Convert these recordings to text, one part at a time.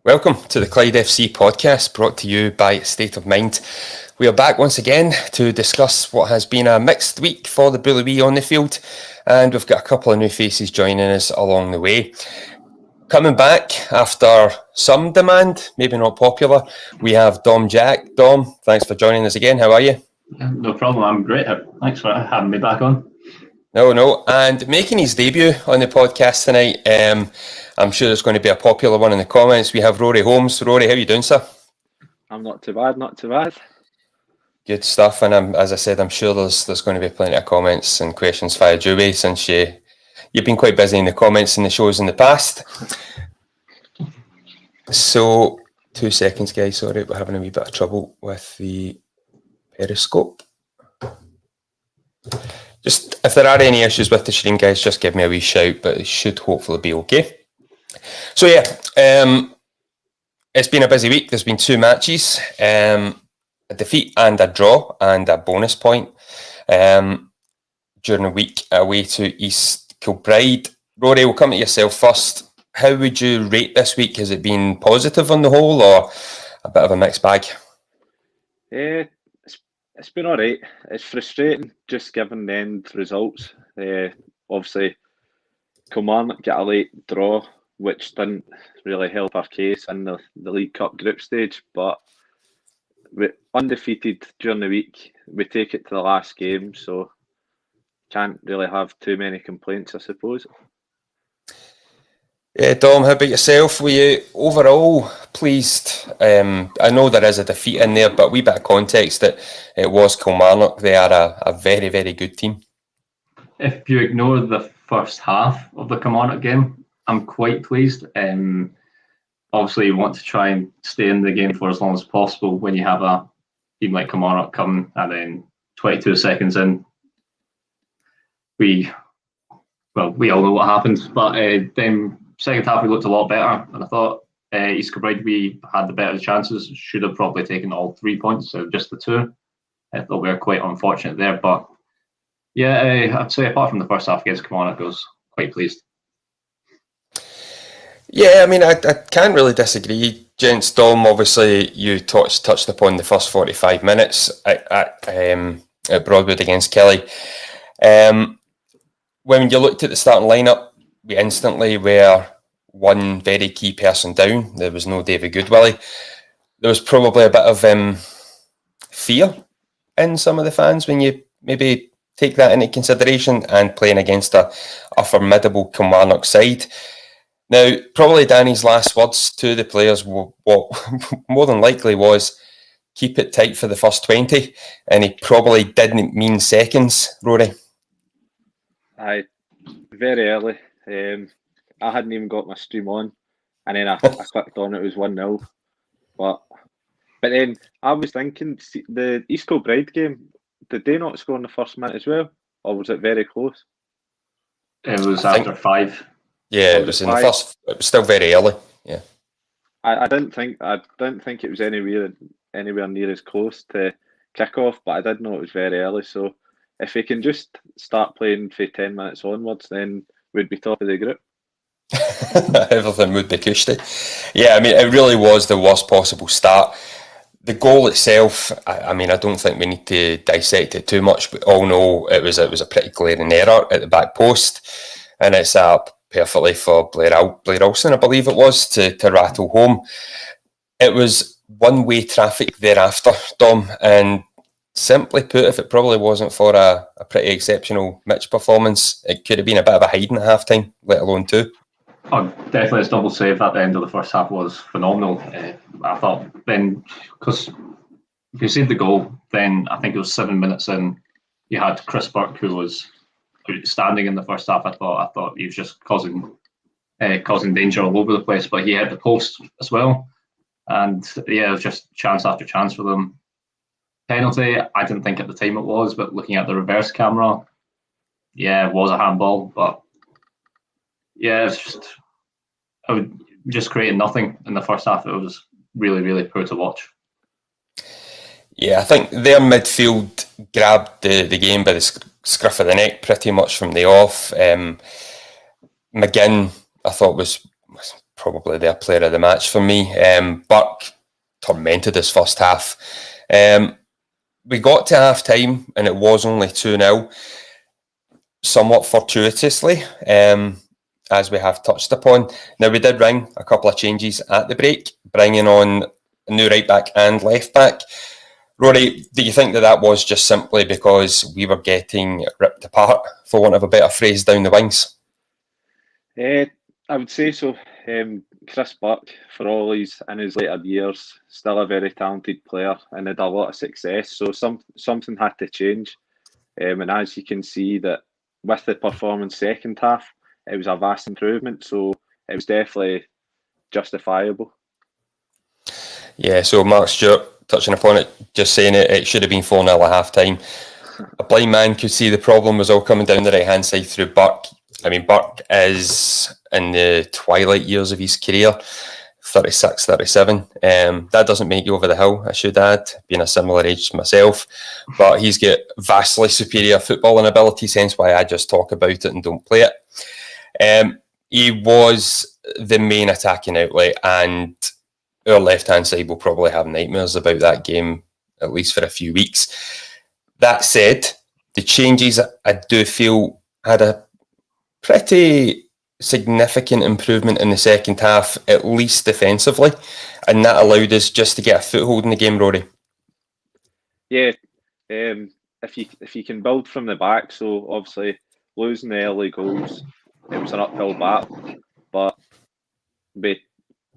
Welcome to the Clyde FC podcast, brought to you by State of Mind. We are back once again to discuss what has been a mixed week for the Bully Wee on the field, and we've got a couple of new faces joining us along the way. Coming back after some demand, maybe not popular, we have Dom Jack. Dom, thanks for joining us again. How are you? No problem, I'm great. Thanks for having me back on. No. And making his debut on the podcast tonight, I'm sure there's going to be a popular one in the comments. We have Rory Holmes. Rory, how are you doing, sir? I'm not too bad. Good stuff. And as I said, I'm sure there's going to be plenty of comments and questions via Dewey, since you've been quite busy in the comments in the shows in the past. So, 2 seconds, guys. Sorry, we're having a wee bit of trouble with the Periscope. Just if there are any issues with the stream, guys, just give me a wee shout, but it should hopefully be okay. So it's been a busy week. There's been 2 matches, a defeat and a draw, and a bonus point during the week away to East Kilbride. Rory, we'll come to yourself first. How would you rate this week? Has it been positive on the whole, or a bit of a mixed bag? It's been all right. It's frustrating just given the end results. Obviously, Kilmarnock got a late draw, which didn't really help our case in the League Cup group stage. But we're undefeated during the week. We take it to the last game, so can't really have too many complaints, I suppose. Yeah, Dom, how about yourself? Were you overall pleased? I know there is a defeat in there, but a wee bit of context that it was Kilmarnock. They are a very, very good team. If you ignore the first half of the Kilmarnock game, I'm quite pleased. Obviously, you want to try and stay in the game for as long as possible when you have a team like Kilmarnock come, and then 22 seconds in, we all know what happened. But then second half we looked a lot better, and I thought East Kilbride, we had the better chances. Should have probably taken all 3 points instead of just the 2. I thought we were quite unfortunate there, but yeah, I'd say apart from the first half against Kilmarnock, I was quite pleased. Yeah, I mean, I can't really disagree, gents. Dom, obviously, you touched upon the first 45 minutes at Broadwood against Kelly. When you looked at the starting lineup, we instantly were one very key person down. There was no David Goodwillie. There was probably a bit of fear in some of the fans when you maybe take that into consideration, and playing against a formidable Kilmarnock side. Now, probably Danny's last words to the players, what more than likely was, keep it tight for the first 20, and he probably didn't mean seconds, Rory. Aye, very early. I hadn't even got my stream on, and then I clicked on, it was 1-0. But then I was thinking, the East Kilbride game, did they not score in the first minute as well? Or was it very close? It was after 5. Yeah, it was in the first. It was still very early. Yeah, I didn't think it was anywhere near as close to kick off, but I did know it was very early. So if we can just start playing for 10 minutes onwards, then we'd be top of the group. Everything would be cushy. Yeah, I mean, it really was the worst possible start. The goal itself, I mean, I don't think we need to dissect it too much. We all know it was a pretty glaring error at the back post, and it's up perfectly for Blair Olsen, I believe it was, to rattle home. It was one-way traffic thereafter, Dom, and simply put, if it probably wasn't for a pretty exceptional Mitch performance, it could have been a bit of a hiding at half-time, let alone 2. Oh, definitely his double save at the end of the first half was phenomenal. I thought then, because if you see the goal, then I think it was 7 minutes in, you had Chris Burke, who was outstanding in the first half. I thought he was just causing danger all over the place, but he hit the post as well. And yeah, it was just chance after chance for them. Penalty, I didn't think at the time it was, but looking at the reverse camera, yeah, it was a handball, but yeah, I would just create nothing in the first half. It was really, really poor to watch. Yeah, I think their midfield grabbed the game by the scruff of the neck pretty much from the off. McGinn, I thought, was probably their player of the match for me. Burke tormented his first half. We got to half time and it was only 2-0, somewhat fortuitously, as we have touched upon. Now, we did ring a couple of changes at the break, bringing on a new right back and left back. Rory, do you think that was just simply because we were getting ripped apart, for want of a better phrase, down the wings? I would say so. Chris Burke, for all he's in his later years, still a very talented player and had a lot of success. So something had to change. And as you can see, that with the performance second half, it was a vast improvement. So it was definitely justifiable. Yeah, so Mark Stewart, touching upon it, just saying it should have been 4-0 at half time. A blind man could see the problem was all coming down the right hand side through Burke. I mean, Burke is in the twilight years of his career, 36, 37. That doesn't make you over the hill, I should add, being a similar age to myself. But he's got vastly superior footballing abilities, hence why I just talk about it and don't play it. He was the main attacking outlet, and our left-hand side will probably have nightmares about that game, at least for a few weeks. That said, the changes, I do feel, had a pretty significant improvement in the second half, at least defensively, and that allowed us just to get a foothold in the game, Rory. Yeah, if you can build from the back, so obviously losing the early goals, it was an uphill battle, but we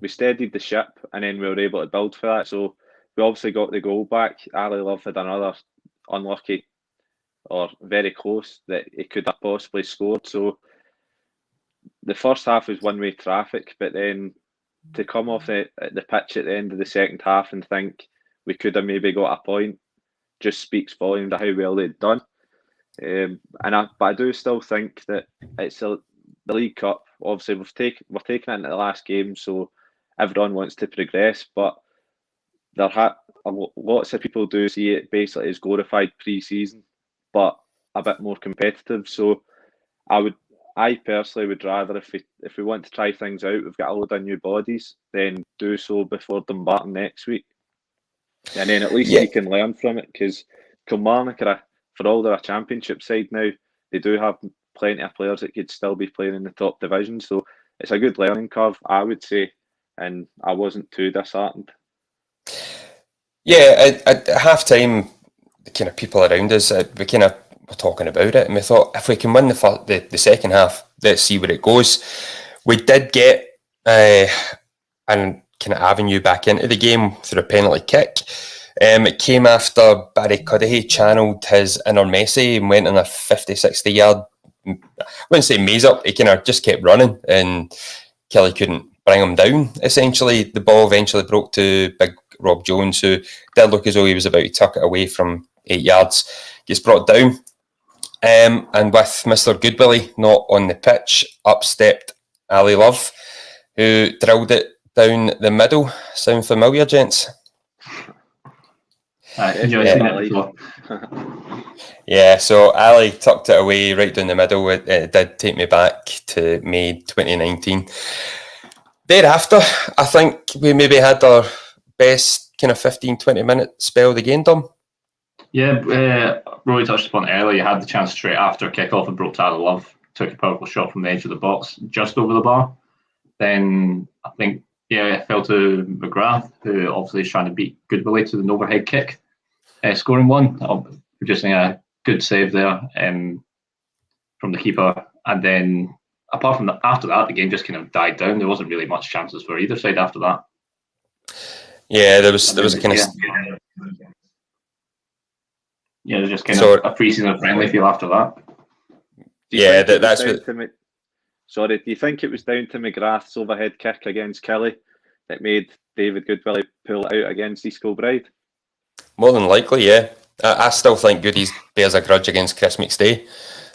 steadied the ship and then we were able to build for that. So we obviously got the goal back. Ali Love had another unlucky or very close that he could have possibly scored. So the first half was one-way traffic, but then to come off the pitch at the end of the second half and think we could have maybe got a point just speaks volume to how well they'd done. But I do still think that it's the League Cup. Obviously, we're taking it into the last game, so everyone wants to progress. But lots of people do see it basically as glorified pre-season, but a bit more competitive. So I personally would rather, if we want to try things out, we've got a load of new bodies, then do so before Dumbarton next week. And then at least you can learn from it, because Kilmarnock, for all they're a championship side now, they do have plenty of players that could still be playing in the top division. So it's a good learning curve, I would say, and I wasn't too disheartened. Yeah, at half-time, the kind of people around us, we kind of were talking about it, and we thought, if we can win the second half, let's see where it goes. We did get an kind of avenue back into the game through a penalty kick. It came after Barry Cudahy channeled his inner Messi and went on a 50-60 yard, I wouldn't say maze up, he kind of just kept running and Kelly couldn't bring him down. Essentially, the ball eventually broke to big Rob Jones, who did look as though he was about to tuck it away from 8 yards. Gets brought down, and with Mr. Goodwillie not on the pitch, up stepped Ali Love, who drilled it down the middle. Sound familiar, gents? Yeah, so Ali tucked it away right down the middle. It did take me back to May 2019. Thereafter, I think we maybe had our best kind of 15-20 minute spell of the game, Dom. Yeah, Roy touched upon it earlier. You had the chance straight after kick-off and broke to Ali Love, took a powerful shot from the edge of the box, just over the bar. Then I think, it fell to McGrath, who obviously is trying to beat Goodwillie to an overhead kick, scoring one, producing a good save there from the keeper. And then, apart from that, after that, the game just kind of died down. There wasn't really much chances for either side after that. Yeah, there was a kind of... Yeah, there's just kind of a pre-season friendly feel after that. That's what... Sorry, do you think it was down to McGrath's overhead kick against Kelly that made David Goodwillie pull it out against East Kilbride? More than likely, yeah. I still think Goodies bears a grudge against Chris McStay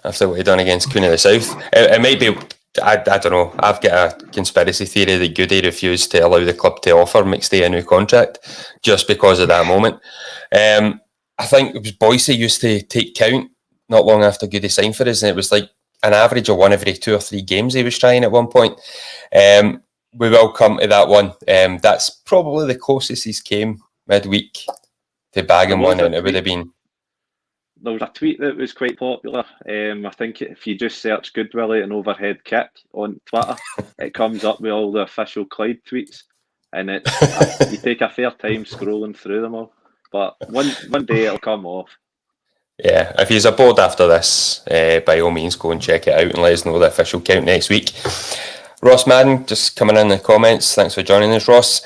after what he done against Cooney of the South. It might be, I don't know, I've got a conspiracy theory that Goody refused to allow the club to offer McStay a new contract just because of that moment. I think it was Boise used to take count not long after Goody signed for us, and it was like an average of one every 2 or 3 games he was trying at one point. we will come to that one. That's probably the closest he's came midweek to bagging one, and it would have been. There was a tweet that was quite popular. I think if you just search Goodwillie and overhead kick on Twitter, it comes up with all the official Clyde tweets, and it's you take a fair time scrolling through them all. But one day it'll come off. Yeah, if you're bored after this, by all means go and check it out and let us know the official count next week. Ross Madden just coming in the comments. Thanks for joining us, Ross.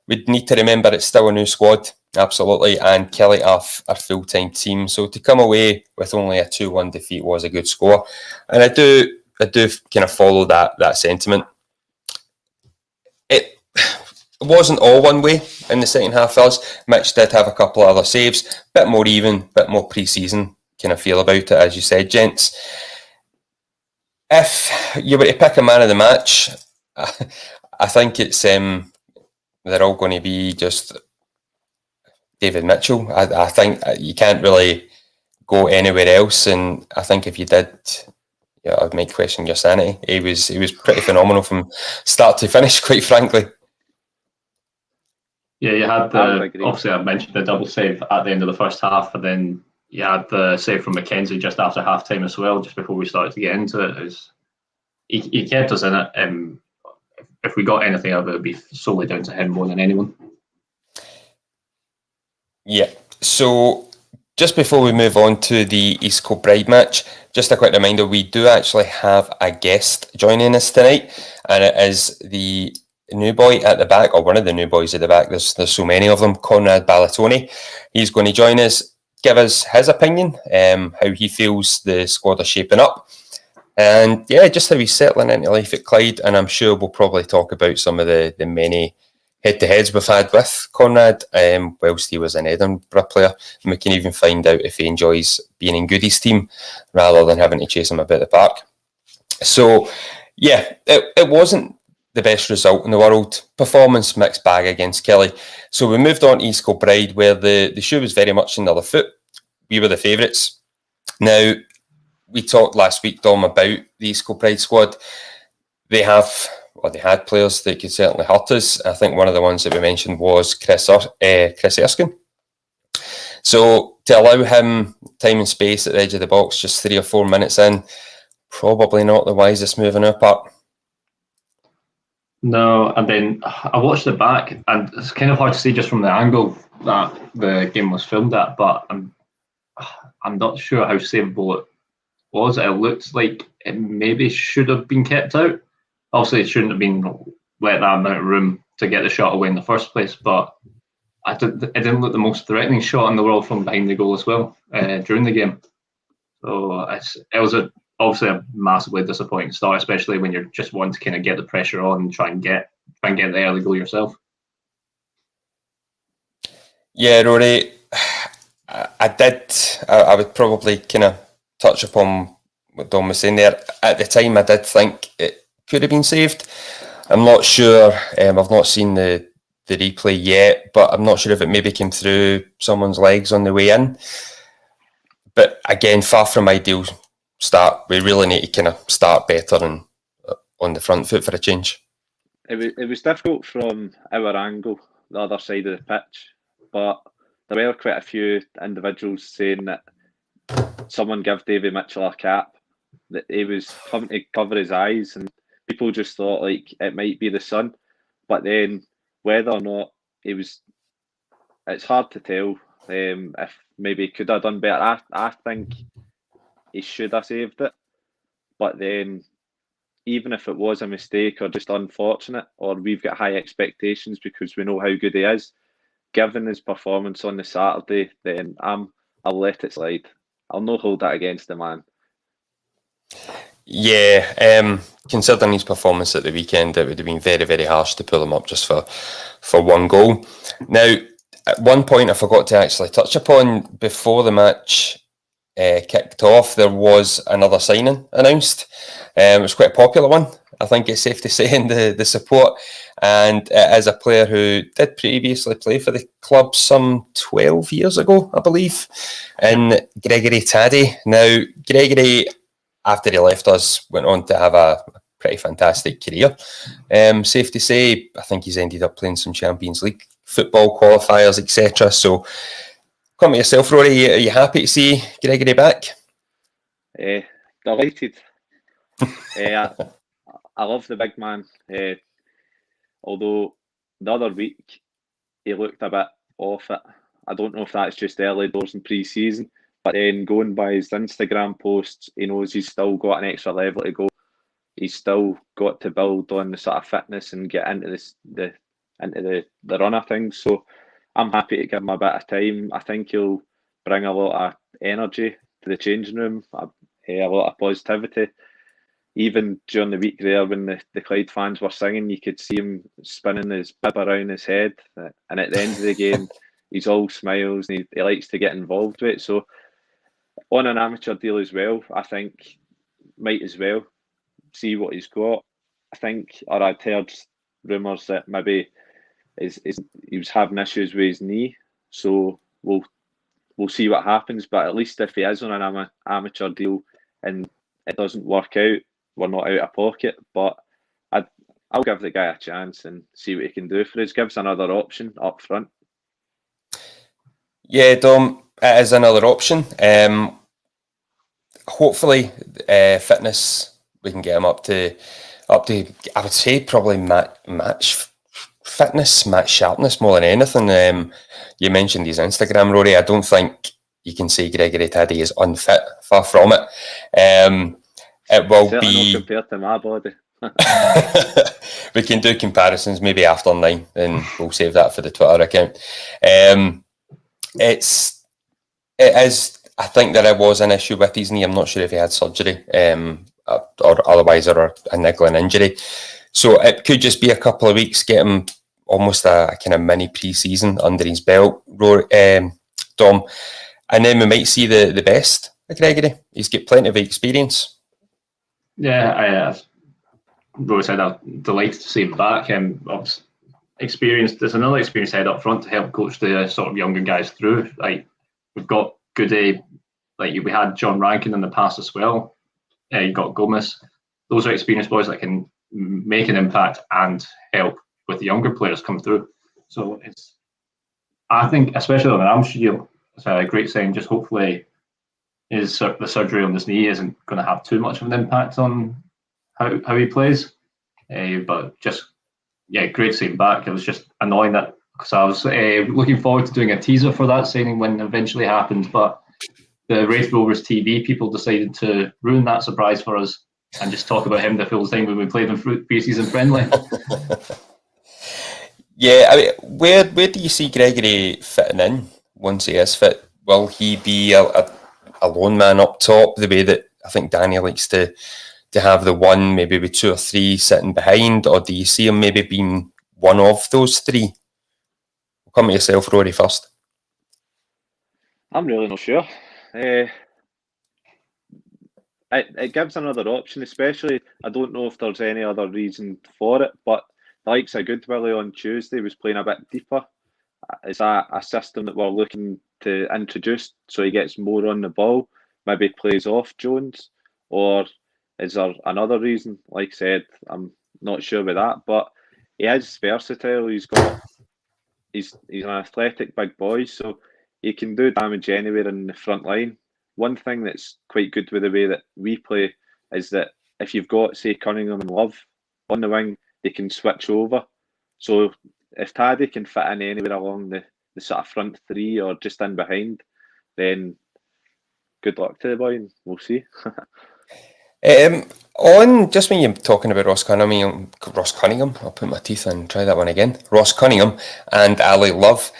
We need to remember it's still a new squad, absolutely, and Kelly are a full-time team. So to come away with only a 2-1 defeat was a good score, and I do kind of follow that sentiment. It wasn't all one way in the second half, fellas. Mitch did have a couple of other saves, bit more even, bit more pre-season kind of feel about it, as you said, gents. If you were to pick a man of the match, I think it's they're all going to be just David Mitchell. I think you can't really go anywhere else, and I think if you did, I might question your sanity. He was pretty phenomenal from start to finish, quite frankly. Yeah, you had obviously I mentioned the double save at the end of the first half, and then you had the save from McKenzie just after half time as well, just before we started to get into it. He kept us in it. If we got anything out of it, would be solely down to him more than anyone. Yeah. So just before we move on to the East Kilbride match, just a quick reminder, we do actually have a guest joining us tonight, and it is the new boy at the back, or one of the new boys at the back. There's so many of them. Conrad Balatoni. He's going to join us, give us his opinion, how he feels the squad are shaping up, and just how he's settling into life at Clyde. And I'm sure we'll probably talk about some of the many head-to-heads we've had with Conrad whilst he was an Edinburgh player, and we can even find out if he enjoys being in Goody's team rather than having to chase him about the park. So it wasn't the best result in the world. Performance mixed bag against Kelly. So we moved on to East Kilbride, where the shoe was very much in the other foot. We were the favourites. Now, we talked last week, Dom, about the East Kilbride squad. They had players that could certainly hurt us. I think one of the ones that we mentioned was Chris Erskine. So to allow him time and space at the edge of the box just 3 or 4 minutes in, probably not the wisest move on our part. No, and then I watched it back, and it's kind of hard to see just from the angle that the game was filmed at, but I'm not sure how savable it was. It looked like it maybe should have been kept out. Obviously, it shouldn't have been let that amount of room to get the shot away in the first place, but it didn't look the most threatening shot in the world from behind the goal as well during the game. So it was obviously a massively disappointing start, especially when you're just wanting to kind of get the pressure on and try and get the early goal yourself. Yeah, Rory, I would probably kind of touch upon what Dom was saying there. At the time, I did think it could have been saved. I'm not sure. I've not seen the replay yet, but I'm not sure if it maybe came through someone's legs on the way in. But again, far from ideal start. We really need to kind of start better and on the front foot for a change. It was difficult from our angle, the other side of the pitch, but there were quite a few individuals saying that someone give David Mitchell a cap, that he was coming to cover his eyes, and people just thought like it might be the sun. But then whether or not it's hard to tell. If maybe he could have done better. I think he should have saved it. But then, even if it was a mistake or just unfortunate, or we've got high expectations because we know how good he is, given his performance on the Saturday, then I'll let it slide. I'll not hold that against the man. Yeah, considering his performance at the weekend, it would have been very, very harsh to pull him up just for one goal. Now, at one point I forgot to actually touch upon, before the match kicked off, there was another signing announced. It was quite a popular one, I think it's safe to say, in the support, and it is a player who did previously play for the club some 12 years ago, I believe, in Gregory Taddy. Now, Gregory, after he left us, went on to have a pretty fantastic career. Safe to say, I think he's ended up playing some Champions League football qualifiers, etc. So, come to yourself, Rory. Are you happy to see Gregory back? Delighted. I love the big man. Although the other week he looked a bit off it. I don't know if that's just early doors in pre-season, but then going by his Instagram posts, he knows he's still got an extra level to go. He's still got to build on the sort of fitness and get into the run of things. So I'm happy to give him a bit of time. I think he'll bring a lot of energy to the changing room, a lot of positivity. Even during the week there, when the Clyde fans were singing, you could see him spinning his bib around his head. And at the end of the game, he's all smiles and he likes to get involved with it. So on an amateur deal as well, I think might as well see what he's got. I think, or I'd heard rumours that maybe he was having issues with his knee. So we'll see what happens. But at least if he is on an amateur deal and it doesn't work out, we're not out of pocket. But I'll give the guy a chance and see what he can do for us. Gives another option up front. Yeah, Dom, it is another option. Hopefully, fitness, we can get him up to I would say probably match fitness, match sharpness more than anything. You mentioned his Instagram, Rory. I don't think you can say Gregory Taddy is unfit. Far from it. It will certainly be not compared to my body. We can do comparisons maybe after 9, and we'll save that for the Twitter account. It is. I think there was an issue with his knee. I'm not sure if he had surgery, or otherwise, or a niggling injury. So it could just be a couple of weeks, get him almost a kind of mini pre-season under his belt, Dom, and then we might see the best of Gregory. He's got plenty of experience. Yeah, Rory said I'm delighted to see him back. Experience. There's another experienced head up front to help coach the sort of younger guys through. Like we've got good, like we had John Rankin in the past as well. You got Gomez. Those are experienced boys that can make an impact and help with the younger players come through. So I think, especially on an amateur deal, it's a great sign. Just hopefully, the surgery on his knee isn't going to have too much of an impact on how he plays. But just, great to see him back. It was just annoying that, because I was looking forward to doing a teaser for that signing when it eventually happened, but the Wraith Rovers TV people decided to ruin that surprise for us and just talk about him the full time when we played in pre-season friendly. Yeah, I mean, where do you see Gregory fitting in once he is fit? Will he be a lone man up top, the way that I think Danny likes to have the one, maybe with 2 or 3 sitting behind, or do you see him maybe being one of those 3? We'll come to yourself, Rory, first. I'm really not sure. It gives another option, especially I don't know if there's any other reason for it, but the likes of Goodwillie on Tuesday was playing a bit deeper. Is that a system that we're looking to introduce so he gets more on the ball, maybe plays off Jones, or is there another reason? Like I said, I'm not sure with that, but he is versatile. He's an athletic big boy, so he can do damage anywhere in the front line. One thing that's quite good with the way that we play is that if you've got, say, Cunningham and Love on the wing, they can switch over. So if Taddy can fit in anywhere along the sort of front 3 or just in behind, then good luck to the boy, and we'll see. On just when you're talking about Ross Cunningham, I'll put my teeth in and try that one again. Ross Cunningham and Ali Love.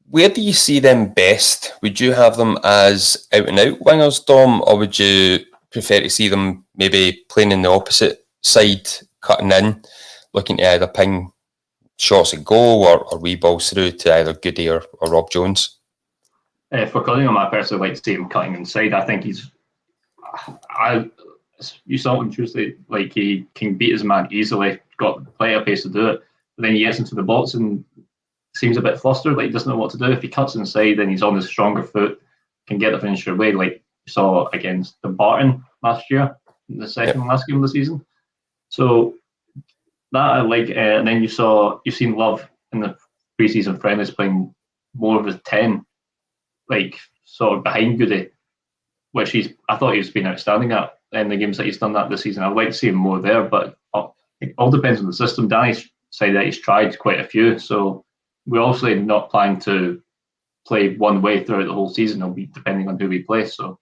Where do you see them best? Would you have them as out and out wingers, Dom, or would you prefer to see them maybe playing in the opposite side, cutting in, looking to either ping shots at goal or wee balls through to either Goody or Rob Jones? For Cunningham, I personally like to see him cutting inside. I think you saw him Tuesday, like he can beat his man easily, got plenty of pace to do it, but then he gets into the box and seems a bit flustered, like he doesn't know what to do. If he cuts inside, then he's on his stronger foot, can get the finisher away, like we saw against the Barton last year, the second last game of the season. So that I like, and then you've seen Love in the preseason friendlies playing more of a 10, like sort of behind Goody, which I thought he's been outstanding at in the games that he's done that this season. I'd like to see him more there, but it all depends on the system. Danny's said that he's tried quite a few, so we're obviously not planning to play one way throughout the whole season. It'll be depending on who we play. So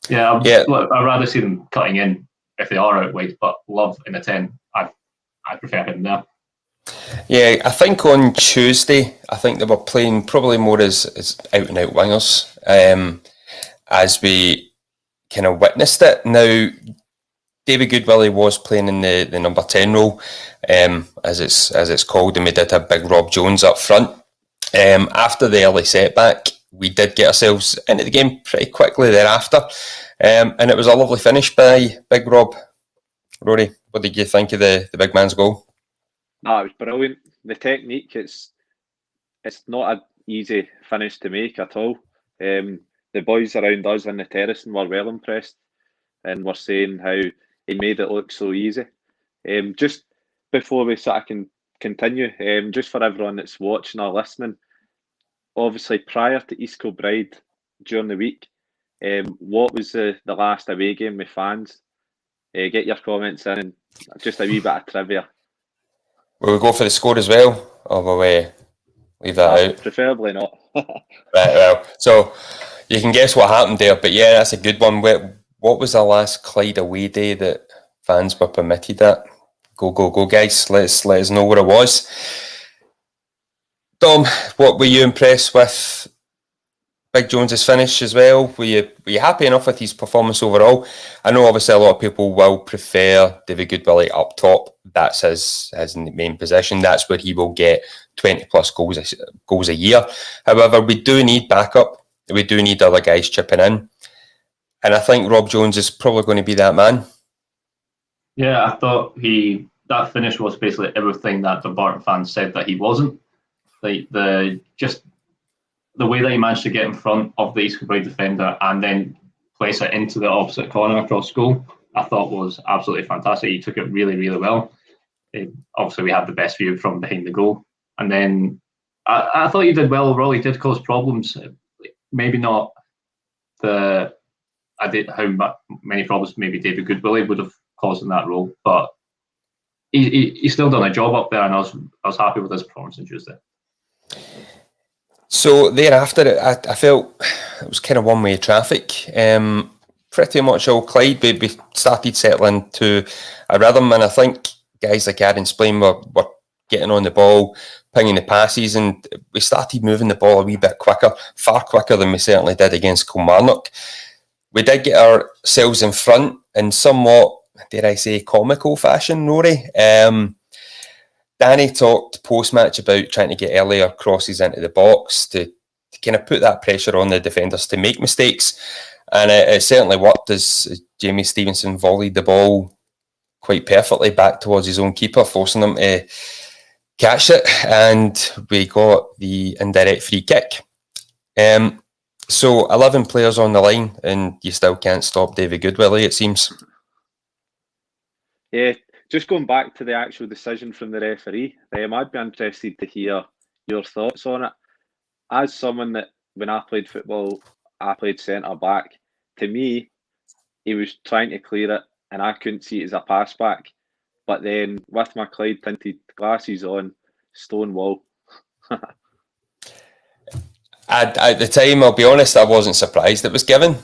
yeah, I'd rather see them cutting in if they are out wide, but Love in a 10, I prefer him there. Yeah, I think on Tuesday, I think they were playing probably more as out and out wingers, as we kind of witnessed it. Now, David Goodwillie was playing in the number 10 role, as it's called, and we did have Big Rob Jones up front. After the early setback, we did get ourselves into the game pretty quickly thereafter, and it was a lovely finish by Big Rob. Rory, what did you think of the big man's goal? No, it was brilliant. The technique, it's not an easy finish to make at all. The boys around us in the terracing were well impressed and were saying how he made it look so easy. Just before we sort of continue, just for everyone that's watching or listening, obviously prior to East Kilbride during the week, what was the last away game with fans? Get your comments in and just a wee bit of trivia. Will we go for the score as well, or will we leave that out? Preferably not. Right, well, so you can guess what happened there, but yeah, that's a good one. What was the last Clyde away day that fans were permitted at? Go, guys. Let us know what it was. Dom, what were you impressed with Big Jones's finish as well? Were you happy enough with his performance overall? I know obviously a lot of people will prefer David Goodwillie up top. That's his main position. That's where he will get 20 plus goals a year. However, we do need backup. We do need other guys chipping in. And I think Rob Jones is probably going to be that man. Yeah, I thought that finish was basically everything that the Barton fans said that he wasn't. Like the way that he managed to get in front of the East Kilbride defender and then place it into the opposite corner across goal, I thought was absolutely fantastic. He took it really, really well. Obviously, we had the best view from behind the goal. And then I thought he did well overall. He did cause problems. Maybe not how many problems maybe David Goodwillie would have caused in that role, but he's still done a job up there, and I was happy with his performance on Tuesday. So thereafter, I felt it was kind of one-way traffic. Pretty much all Clyde, we started settling to a rhythm, and I think guys like Aaron Splain were getting on the ball, pinging the passes, and we started moving the ball a wee bit quicker, far quicker than we certainly did against Kilmarnock. We did get ourselves in front in somewhat, dare I say, comical fashion, Rory. Danny talked post-match about trying to get earlier crosses into the box to kind of put that pressure on the defenders to make mistakes. And it certainly worked as Jamie Stevenson volleyed the ball quite perfectly back towards his own keeper, forcing him to catch it. And we got the indirect free kick. So 11 players on the line, and you still can't stop David Goodwillie, it seems. Yeah, just going back to the actual decision from the referee, I'd be interested to hear your thoughts on it. As someone that, when I played football, I played centre-back, to me, he was trying to clear it, and I couldn't see it as a pass back. But then, with my Clyde tinted glasses on, stonewall. At the time, I'll be honest, I wasn't surprised it was given.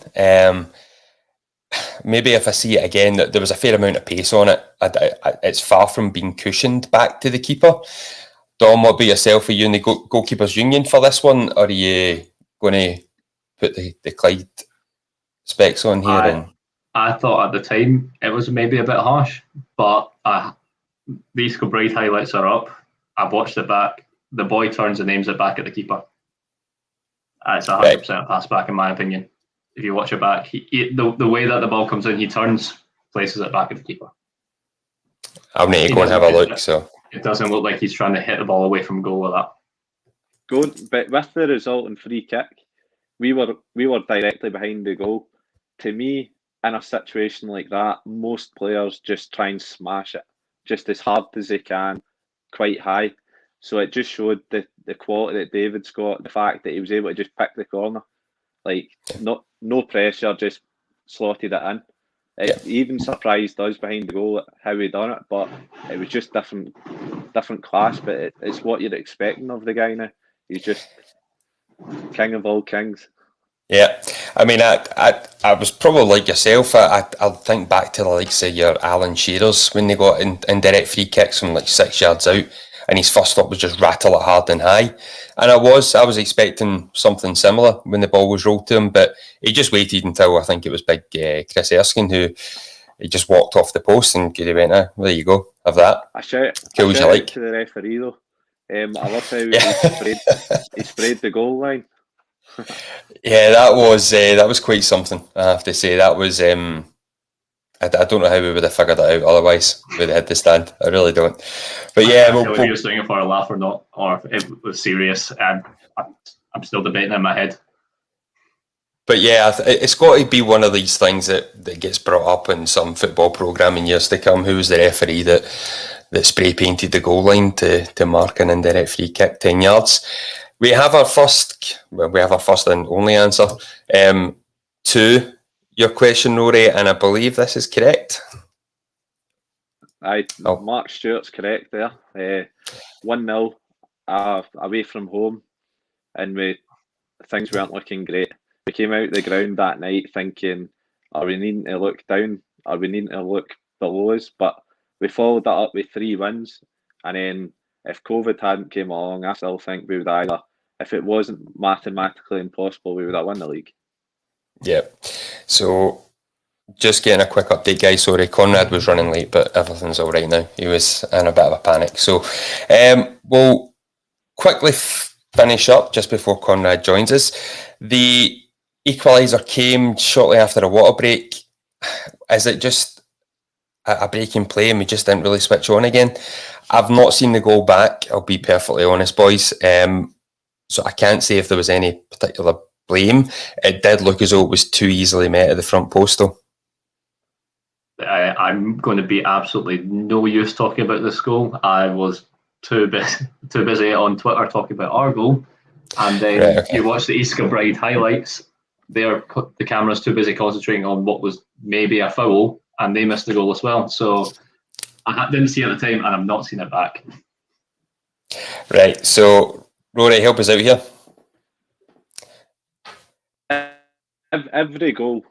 Maybe if I see it again, that there was a fair amount of pace on it. It's far from being cushioned back to the keeper. Dom, what about yourself? Are you in the goalkeepers union for this one, or are you going to put the Clyde specs on here? I thought at the time it was maybe a bit harsh, but these Kilbride highlights are up. I've watched it back. The boy turns and aims it back at the keeper. It's 100% pass back, in my opinion. If you watch it back, the way that the ball comes in, he turns, places it back at the keeper. I'll need to go and have a look. So it doesn't look like he's trying to hit the ball away from goal with that. But with the result and free kick, we were directly behind the goal. To me, in a situation like that, most players just try and smash it just as hard as they can, quite high. So it just showed the quality that David's got, the fact that he was able to just pick the corner. Like, no pressure, just slotted it in. It even surprised us behind the goal at how he done it, but it was just different class. But it's what you're expecting of the guy now. He's just king of all kings. Yeah, I mean, I was probably like yourself. I'll think back to the likes of your Alan Shearers when they got indirect free kicks from like 6 yards out, and his first thought was just rattle it hard and high. And I was expecting something similar when the ball was rolled to him, but he just waited until I think it was big Chris Erskine who he just walked off the post and he went, well, there you go, have that. I shout to the referee though. I love how he sprayed the goal line. Yeah, that was quite something. I have to say that was. I don't know how we would have figured it out otherwise. We'd have hit the stand. I really don't. But yeah, I don't know if he was doing it for a laugh or not, or if it was serious. And I'm still debating in my head. But yeah, it's got to be one of these things that gets brought up in some football programme in years to come. Who was the referee that spray painted the goal line to mark an indirect free kick 10 yards? We have our first and only answer to your question, Rory, and I believe this is correct. Mark Stewart's correct there. 1-0 away from home, and things weren't looking great. We came out the ground that night thinking, are we needing to look down? Are we needing to look below us? But we followed that up with 3 wins, and then if COVID hadn't came along, I still think we would either, if it wasn't mathematically impossible, we would have won the league. Yeah. So just getting a quick update, guys. Sorry, Conrad was running late, but everything's all right now. He was in a bit of a panic. So we'll quickly finish up just before Conrad joins us. The equaliser came shortly after a water break. Is it just a break in play and we just didn't really switch on again? I've not seen the goal back, I'll be perfectly honest, boys. So I can't say if there was any particular blame. It did look as though it was too easily met at the front post, though. I'm going to be absolutely no use talking about this goal. I was too busy on Twitter talking about our goal, and then you watch the East Kilbride highlights. The camera's too busy concentrating on what was maybe a foul, and they missed the goal as well. So I didn't see it at the time, and I've not seen it back. Right, so Rory, help us out here. Every goal,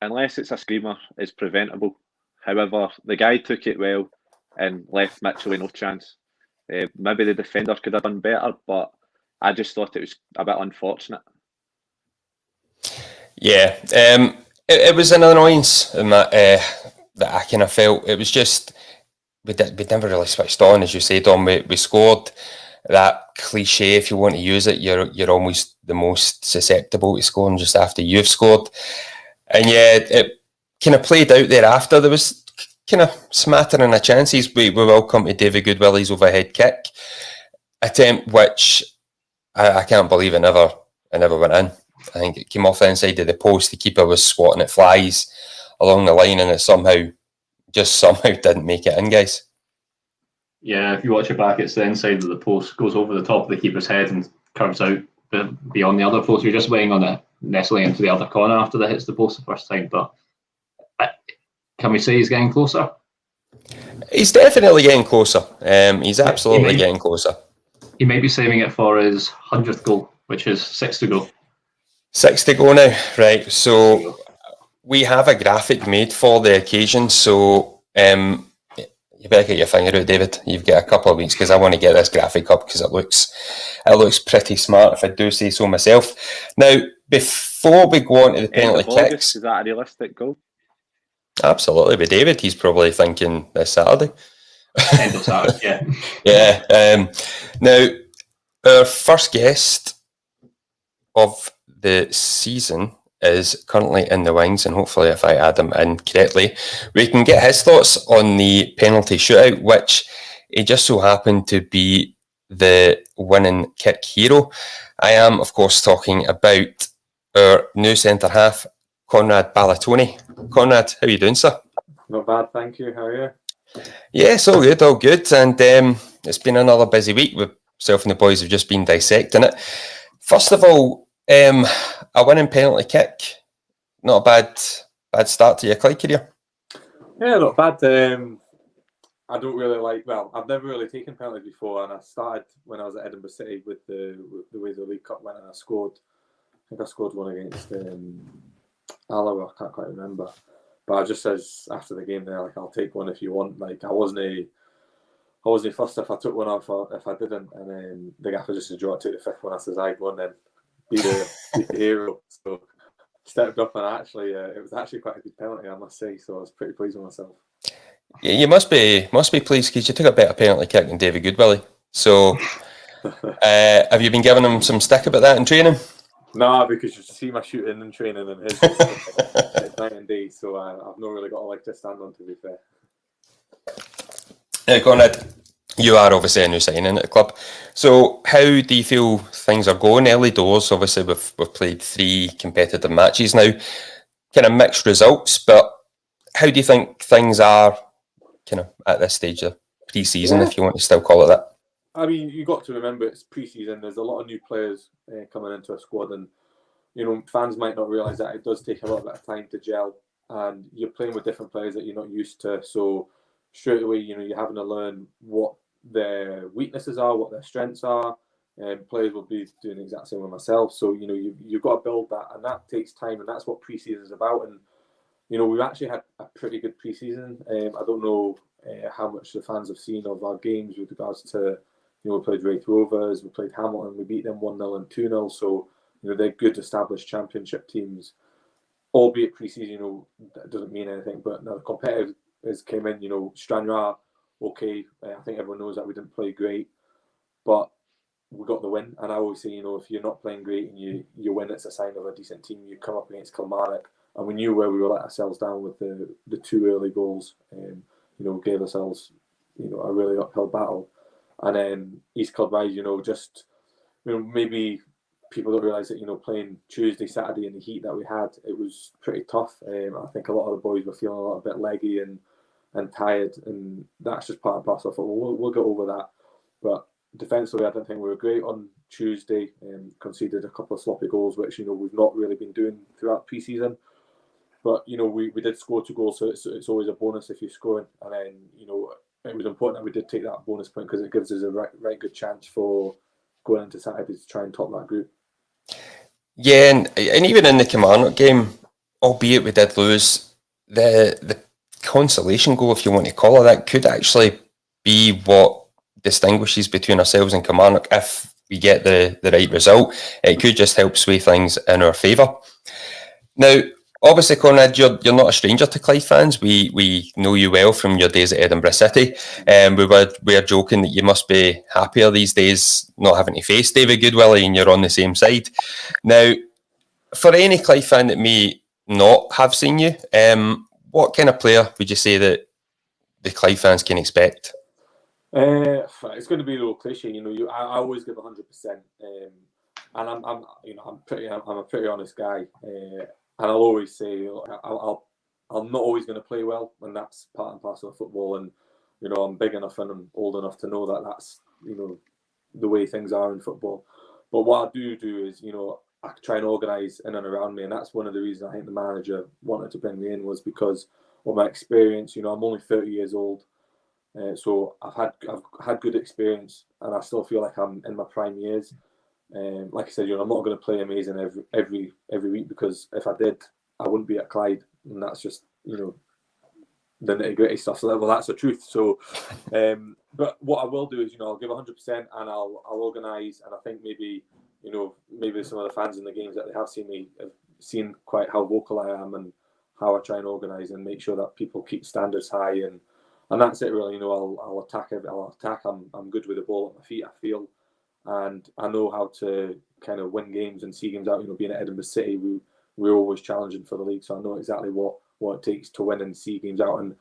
unless it's a screamer, is preventable. However, the guy took it well and left Mitchell with no chance. Maybe the defender could have done better, but I just thought it was a bit unfortunate. Yeah, it was an annoyance in that I kind of felt. It was just we never really switched on, as you said, Dom. We scored. That cliche, if you want to use it, you're almost the most susceptible to scoring just after you've scored. And yeah, it kind of played out thereafter. There was kind of smattering of chances. We welcome to David Goodwilly's overhead kick attempt, which I can't believe it never went in. I think it came off the inside of the post. The keeper was swatting at flies along the line, and it somehow didn't make it in, guys. Yeah, if you watch it back, it's the inside of the post, goes over the top of the keeper's head and curves out beyond the other post. You're just waiting on it nestling into the other corner after that hits the post the first time. But can we say he's getting closer? He's definitely getting closer. He's absolutely getting closer. He might be saving it for his 100th goal, which is 6 to go. 6 to go now, right? So we have a graphic made for the occasion. So you better get your finger out, David. You've got a couple of weeks because I want to get this graphic up because it looks pretty smart, if I do say so myself. Now, before we go on to the penalty kicks, is that a realistic goal? Absolutely, with David, he's probably thinking this Saturday. End of Saturday, yeah. Yeah. Now, our first guest of the season is currently in the wings, and hopefully if I add him in correctly, we can get his thoughts on the penalty shootout, which he just so happened to be the winning kick hero. I am, of course, talking about our new centre-half, Conrad Balatoni. Conrad, how are you doing, sir? Not bad, thank you. How are you? Yes, all good, all good. And it's been another busy week. With myself and the boys have just been dissecting it. First of all, a winning penalty kick. Not a bad start to your Clyde career. Yeah, not bad. I don't really I've never really taken penalties before, and I started when I was at Edinburgh City with the way the League Cup went, and I scored. I think I scored one against Alloa. I can't quite remember, but I just says after the game there, like, I'll take one if you want. Like, I wasn't fussed if I took one off or if I didn't, and the gaffer just said, "Do you want to take the fifth one?" I says, "I go on then, be the hero." So stepped up, and actually, it was actually quite a good penalty, I must say. So I was pretty pleased with myself. Yeah, you must be pleased because you took a better penalty kick than David Goodwillie. So, have you been giving him some stick about that in training? No, because you see my shooting and training and his it's night and day. So I've not really got a leg to stand on, to be fair. Conrad, you are obviously a new signing at the club. So how do you feel things are going? Early doors, obviously we've played 3 competitive matches now. Kind of mixed results, but how do you think things are kind of at this stage of pre-season, if you want to still call it that? I mean, you got to remember it's pre-season. There's a lot of new players coming into a squad, and fans might not realise that it does take a little bit of time to gel, and you're playing with different players that you're not used to. So straight away, you're having to learn what their weaknesses are, what their strengths are. And players will be doing the exact same with myself. So you've got to build that, and that takes time, and that's what pre-season is about. And we've actually had a pretty good pre-season. I don't know how much the fans have seen of our games with regards to, we played Wraith Rovers, we played Hamilton, we beat them 1-0 and 2-0. So, they're good established championship teams. Albeit pre-season, that doesn't mean anything. But now the competitors came in, Stranraer, okay. I think everyone knows that we didn't play great. But we got the win. And I always say, if you're not playing great and you win, it's a sign of a decent team. You come up against Kilmarnock, and we knew where we were let ourselves down with the 2 early goals. Gave ourselves, a really uphill battle. And then East Kilbride, just, maybe people don't realise that, playing Tuesday, Saturday in the heat that we had, it was pretty tough. I think a lot of the boys were feeling a little bit leggy and tired, and that's just part and parcel of football. We'll get over that. But defensively, I don't think we were great on Tuesday, and conceded a couple of sloppy goals, which, we've not really been doing throughout pre-season. But, we did score 2 goals, so it's always a bonus if you're scoring. And then, it was important that we did take that bonus point because it gives us a right good chance for going into Saturday to try and top that group. Yeah, and even in the Kilmarnock game, albeit we did lose, the consolation goal, if you want to call it that, could actually be what distinguishes between ourselves and Kilmarnock if we get the right result. It could just help sway things in our favour. Now, obviously, Conrad, you're not a stranger to Clyde fans. We know you well from your days at Edinburgh City. We were joking that you must be happier these days not having to face David Goodwillie and you're on the same side. Now, for any Clyde fan that may not have seen you, what kind of player would you say that the Clyde fans can expect? It's going to be a little cliche, I always give 100%, and I'm a pretty honest guy, and I'll always say I'm not always going to play well, and that's part and parcel of football. And I'm big enough and I'm old enough to know that that's the way things are in football. But what I do is I try and organise in and around me, and that's one of the reasons I think the manager wanted to bring me in was because of my experience. I'm only 30 years old. So I've had good experience, and I still feel like I'm in my prime years. Like I said, I'm not going to play amazing every week, because if I did, I wouldn't be at Clyde, and that's just the nitty gritty stuff. So that's the truth. So, but what I will do is I'll give 100%, and I'll organise, and I think maybe some of the fans in the games that they have seen me have seen quite how vocal I am and how I try and organise and make sure that people keep standards high, and that's it really. I'll attack. I'm good with the ball at my feet, I feel, and I know how to kind of win games and see games out. Being at Edinburgh City, we're always challenging for the league, so I know exactly what it takes to win and see games out. And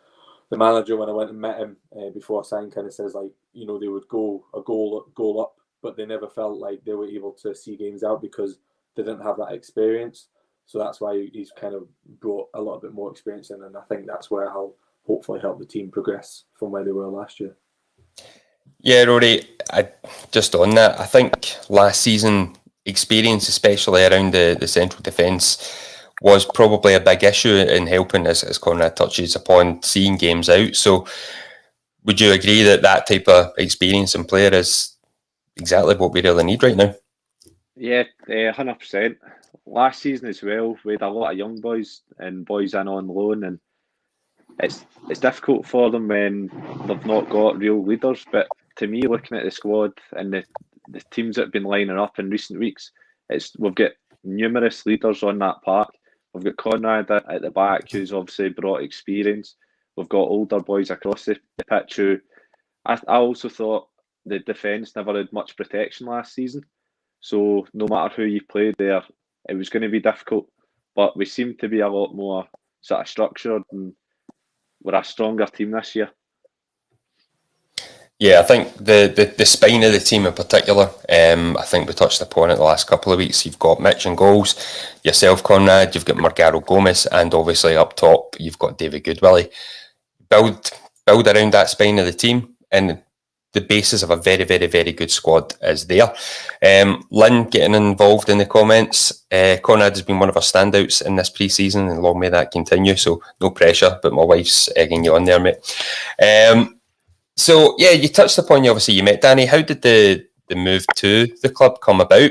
the manager, when I went and met him before I signed, kind of says they would go a goal up, but they never felt like they were able to see games out because they didn't have that experience. So that's why he's kind of brought a little bit more experience in, and I think that's where I'll hopefully help the team progress from where they were last year. Yeah, Rory, just on that, I think last season experience, especially around the central defence, was probably a big issue in helping, as Conrad touches upon, seeing games out. So would you agree that type of experience and player is exactly what we really need right now? Yeah, 100%. Last season as well, we had a lot of young boys and boys in on loan, and it's difficult for them when they've not got real leaders. But to me, looking at the squad and the teams that have been lining up in recent weeks, we've got numerous leaders on that park. We've got Conrad at the back, who's obviously brought experience. We've got older boys across the pitch who I also thought the defence never had much protection last season. So no matter who you played there, it was going to be difficult. But we seem to be a lot more sort of structured, and we're a stronger team this year. Yeah, I think the spine of the team in particular, I think we touched upon it the last couple of weeks. You've got Mitch in goals, yourself, Conrad, you've got Margaro Gomez, and obviously up top, you've got David Goodwillie. Build around that spine of the team, and the basis of a very, very, very good squad is there. Lynn getting involved in the comments. Conrad has been one of our standouts in this pre-season, and long may that continue. So no pressure, but my wife's egging you on there, mate. So yeah, you touched upon you met Danny. How did the move to the club come about?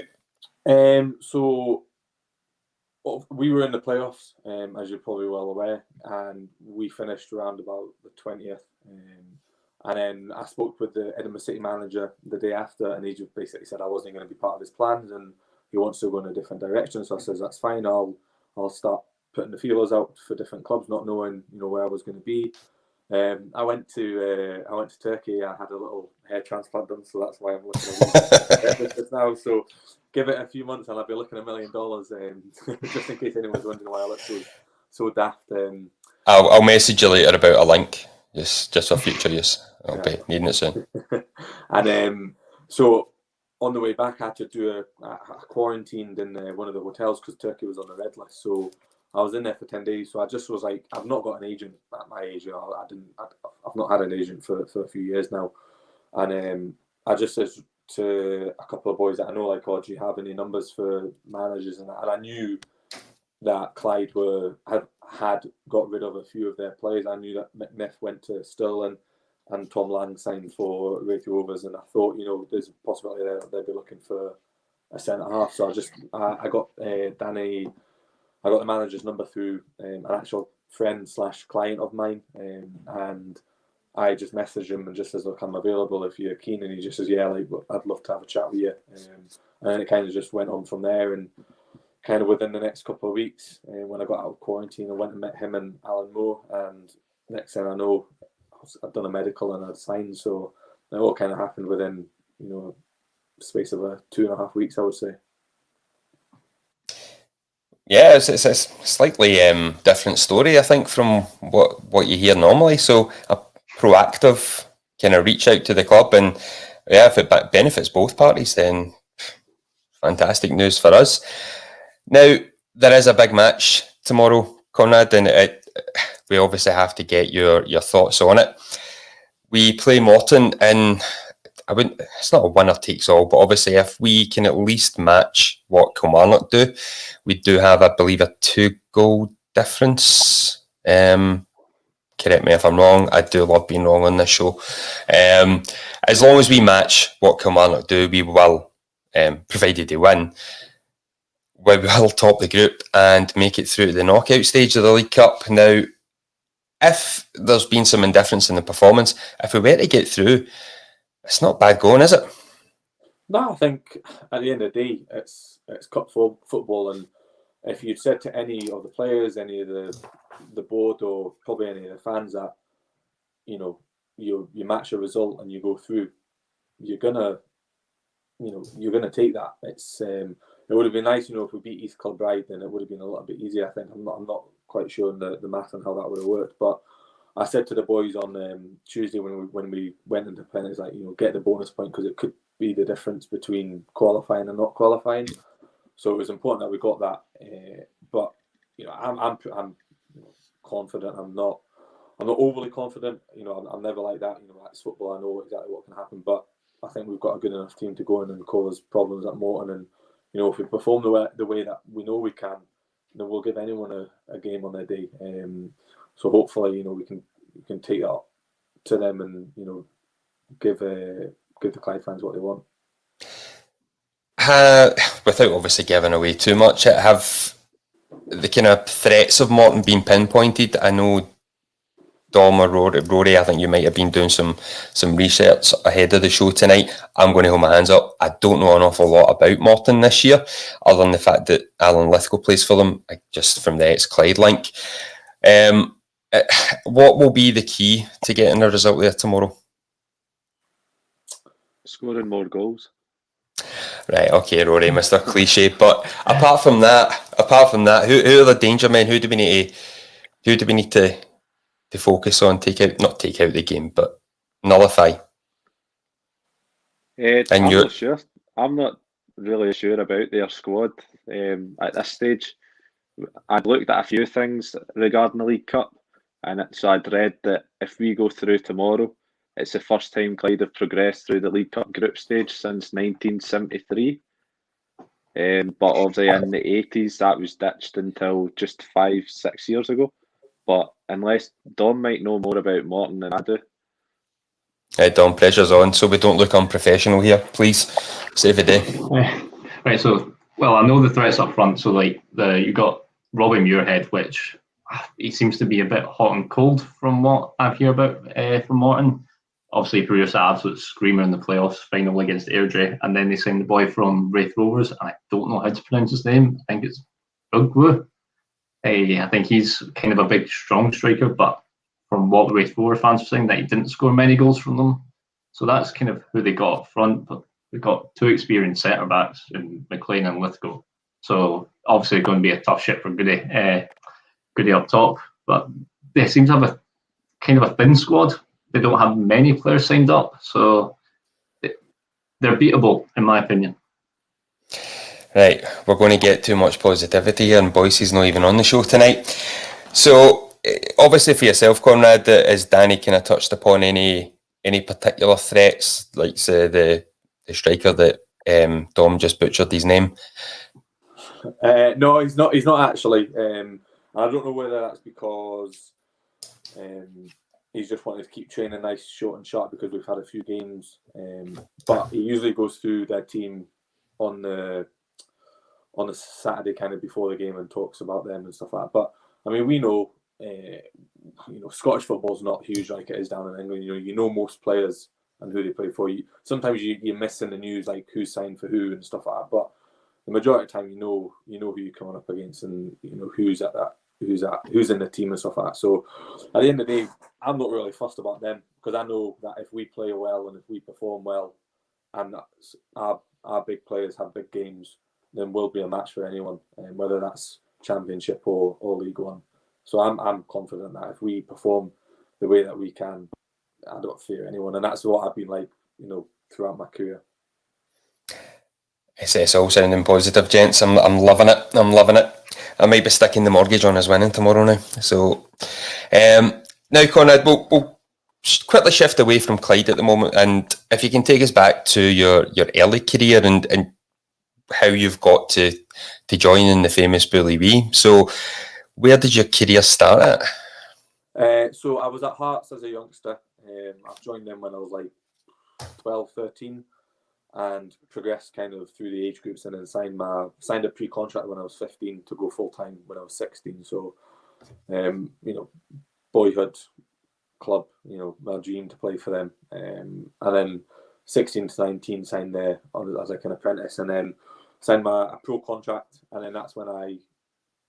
So we were in the playoffs, as you're probably well aware, and we finished around about the 20th. And then I spoke with the Edinburgh City manager the day after, and he just basically said I wasn't going to be part of his plans, and he wants to go in a different direction. So I says that's fine. I'll start putting the feelers out for different clubs, not knowing where I was going to be. I went to Turkey. I had a little hair transplant done, so that's why I'm looking at this now. So give it a few months, and I'll be looking $1 million. Just in case anyone's wondering why I look so daft. I'll message you later about a link, just for future use. I'll be needing it soon. And so on the way back, I had to do a quarantined in one of the hotels because Turkey was on the red list. So I was in there for 10 days. So I just was like, I've not got an agent at my age. I've not had an agent for a few years now. And I just said to a couple of boys that I know, like, oh, do you have any numbers for managers? And I knew that Clyde had got rid of a few of their players. I knew that McNiff went to Stirling and Tom Lang signed for Wraith Rovers, and I thought, there's a possibility they'd be looking for a centre half. So I got Danny. I got the manager's number through an actual friend / client of mine, and I just messaged him and just says, look, I'm available if you're keen. And he just says, yeah, like, I'd love to have a chat with you. And then it kind of just went on from there. And kind of within the next couple of weeks, when I got out of quarantine, I went and met him and Alan Moore. And next thing I know, I'd done a medical and I'd signed. So it all kind of happened within, space of 2.5 weeks, I would say. Yeah, it's a slightly different story, I think, from what you hear normally. So a proactive kind of reach out to the club, and yeah, if it benefits both parties, then fantastic news for us. Now, there is a big match tomorrow, Conrad, and we obviously have to get your thoughts on it. We play Morton in, it's not a winner takes all, but obviously if we can at least match what Kilmarnock do, we do have, I believe, a 2-goal difference. Correct me if I'm wrong. I do love being wrong on this show. As long as we match what Kilmarnock do, we will, provided they win, we will top the group and make it through to the knockout stage of the League Cup. Now, if there's been some indifference in the performance, if we were to get through, it's not bad going, is it? No, I think at the end of the day, it's cup football, and if you'd said to any of the players, any of the board, or probably any of the fans that you match a result and you go through, you're gonna take that. It's it would have been nice, if we beat East Kilbride, then it would have been a little bit easier. I think I'm not quite sure on the math and how that would have worked, but I said to the boys on Tuesday when we went into penalties, like, get the bonus point because it could be the difference between qualifying and not qualifying. So it was important that we got that. But I'm confident. I'm not overly confident. I'm never like that. It's football. I know exactly what can happen, but I think we've got a good enough team to go in and cause problems at Morton. And if we perform the way that we know we can, we'll give anyone a game on their day. So hopefully, we can take that to them and give the Clyde fans what they want. Without obviously giving away too much, have the kind of threats of Morton been pinpointed? I know Dom or Rory, I think you might have been doing some research ahead of the show tonight. I'm going to hold my hands up. I don't know an awful lot about Morton this year, other than the fact that Alan Lithgow plays for them, just from the ex-Clyde link. What will be the key to getting a result there tomorrow? Scoring more goals. Right, okay, Rory, Mr. Cliche. But apart from that, who are the danger men? Who do we need to focus on? Not take out the game, but nullify. I'm not sure. I'm not really sure about their squad at this stage. I'd looked at a few things regarding the League Cup, and so I'd read that if we go through tomorrow, it's the first time Clyde have progressed through the League Cup group stage since 1973. But obviously in the 80s, that was ditched until just 5-6 years ago. But unless Dom might know more about Morton than I do. Dom, pressure's on, so we don't look unprofessional here. Please, save the day. Right, so, I know the threats up front. So, you got Robbie Muirhead, which he seems to be a bit hot and cold from what I've heard about from Morton. Obviously, produced an absolute screamer in the playoffs final against Airdrie, and then they signed the boy from Wraith Rovers, and I don't know how to pronounce his name. I think it's Ugwu. I think he's kind of a big, strong striker, but from what Wraith Rovers fans were saying, that he didn't score many goals from them. So that's kind of who they got up front, but they've got two experienced centre-backs in McLean and Lithgow. So obviously going to be a tough shit for Goody up top, but they seem to have a kind of a thin squad. They don't have many players signed up, so they're beatable, in my opinion. Right, we're going to get too much positivity here, and Boyce's not even on the show tonight. So, obviously for yourself, Conrad, as Danny kind of touched upon, any particular threats, like say the striker that Dom just butchered his name? No, he's not actually. I don't know whether that's because he's just wanted to keep training nice, short and sharp because we've had a few games. But he usually goes through their team on the Saturday kind of before the game and talks about them and stuff like that. But I mean, we know, Scottish football's not huge like it is down in England. You know most players and who they play for. Sometimes you miss in the news like who signed for who and stuff like that. But the majority of the time, you know who you're coming up against and who's in the team and stuff like that. So at the end of the day, I'm not really fussed about them because I know that if we play well and if we perform well, and our big players have big games, then we'll be a match for anyone, whether that's Championship or League One. So I'm confident that if we perform the way that we can, I don't fear anyone, and that's what I've been like, throughout my career. It's all sounding positive, gents. I'm loving it. I might be sticking the mortgage on us winning tomorrow now. So, now Conrad, we'll quickly shift away from Clyde at the moment, and if you can take us back to your early career and how you've got to join in the famous Bully Wee. So, where did your career start at? So I was at Hearts as a youngster. I joined them when I was like 12, 13. And progressed kind of through the age groups, and then signed a pre-contract when I was 15 to go full time when I was 16. So, boyhood club, my dream to play for them. And then 16 to 19 signed there as like an apprentice, and then signed a pro contract. And then that's when I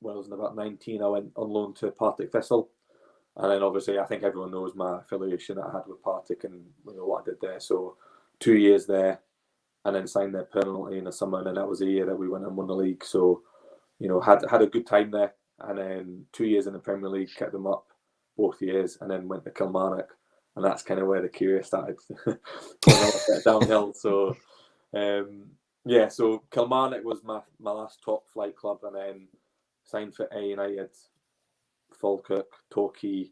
was about 19, I went on loan to Partick Thistle. And then obviously I think everyone knows my affiliation that I had with Partick and what I did there. So 2 years there. And then signed there permanently in the summer, and then that was the year that we went and won the league. So, had a good time there, and then 2 years in the Premier League, kept them up both years, and then went to Kilmarnock, and that's kind of where the career started going a little bit downhill. So, so Kilmarnock was my last top flight club, and then signed for A United, Falkirk, Torquay,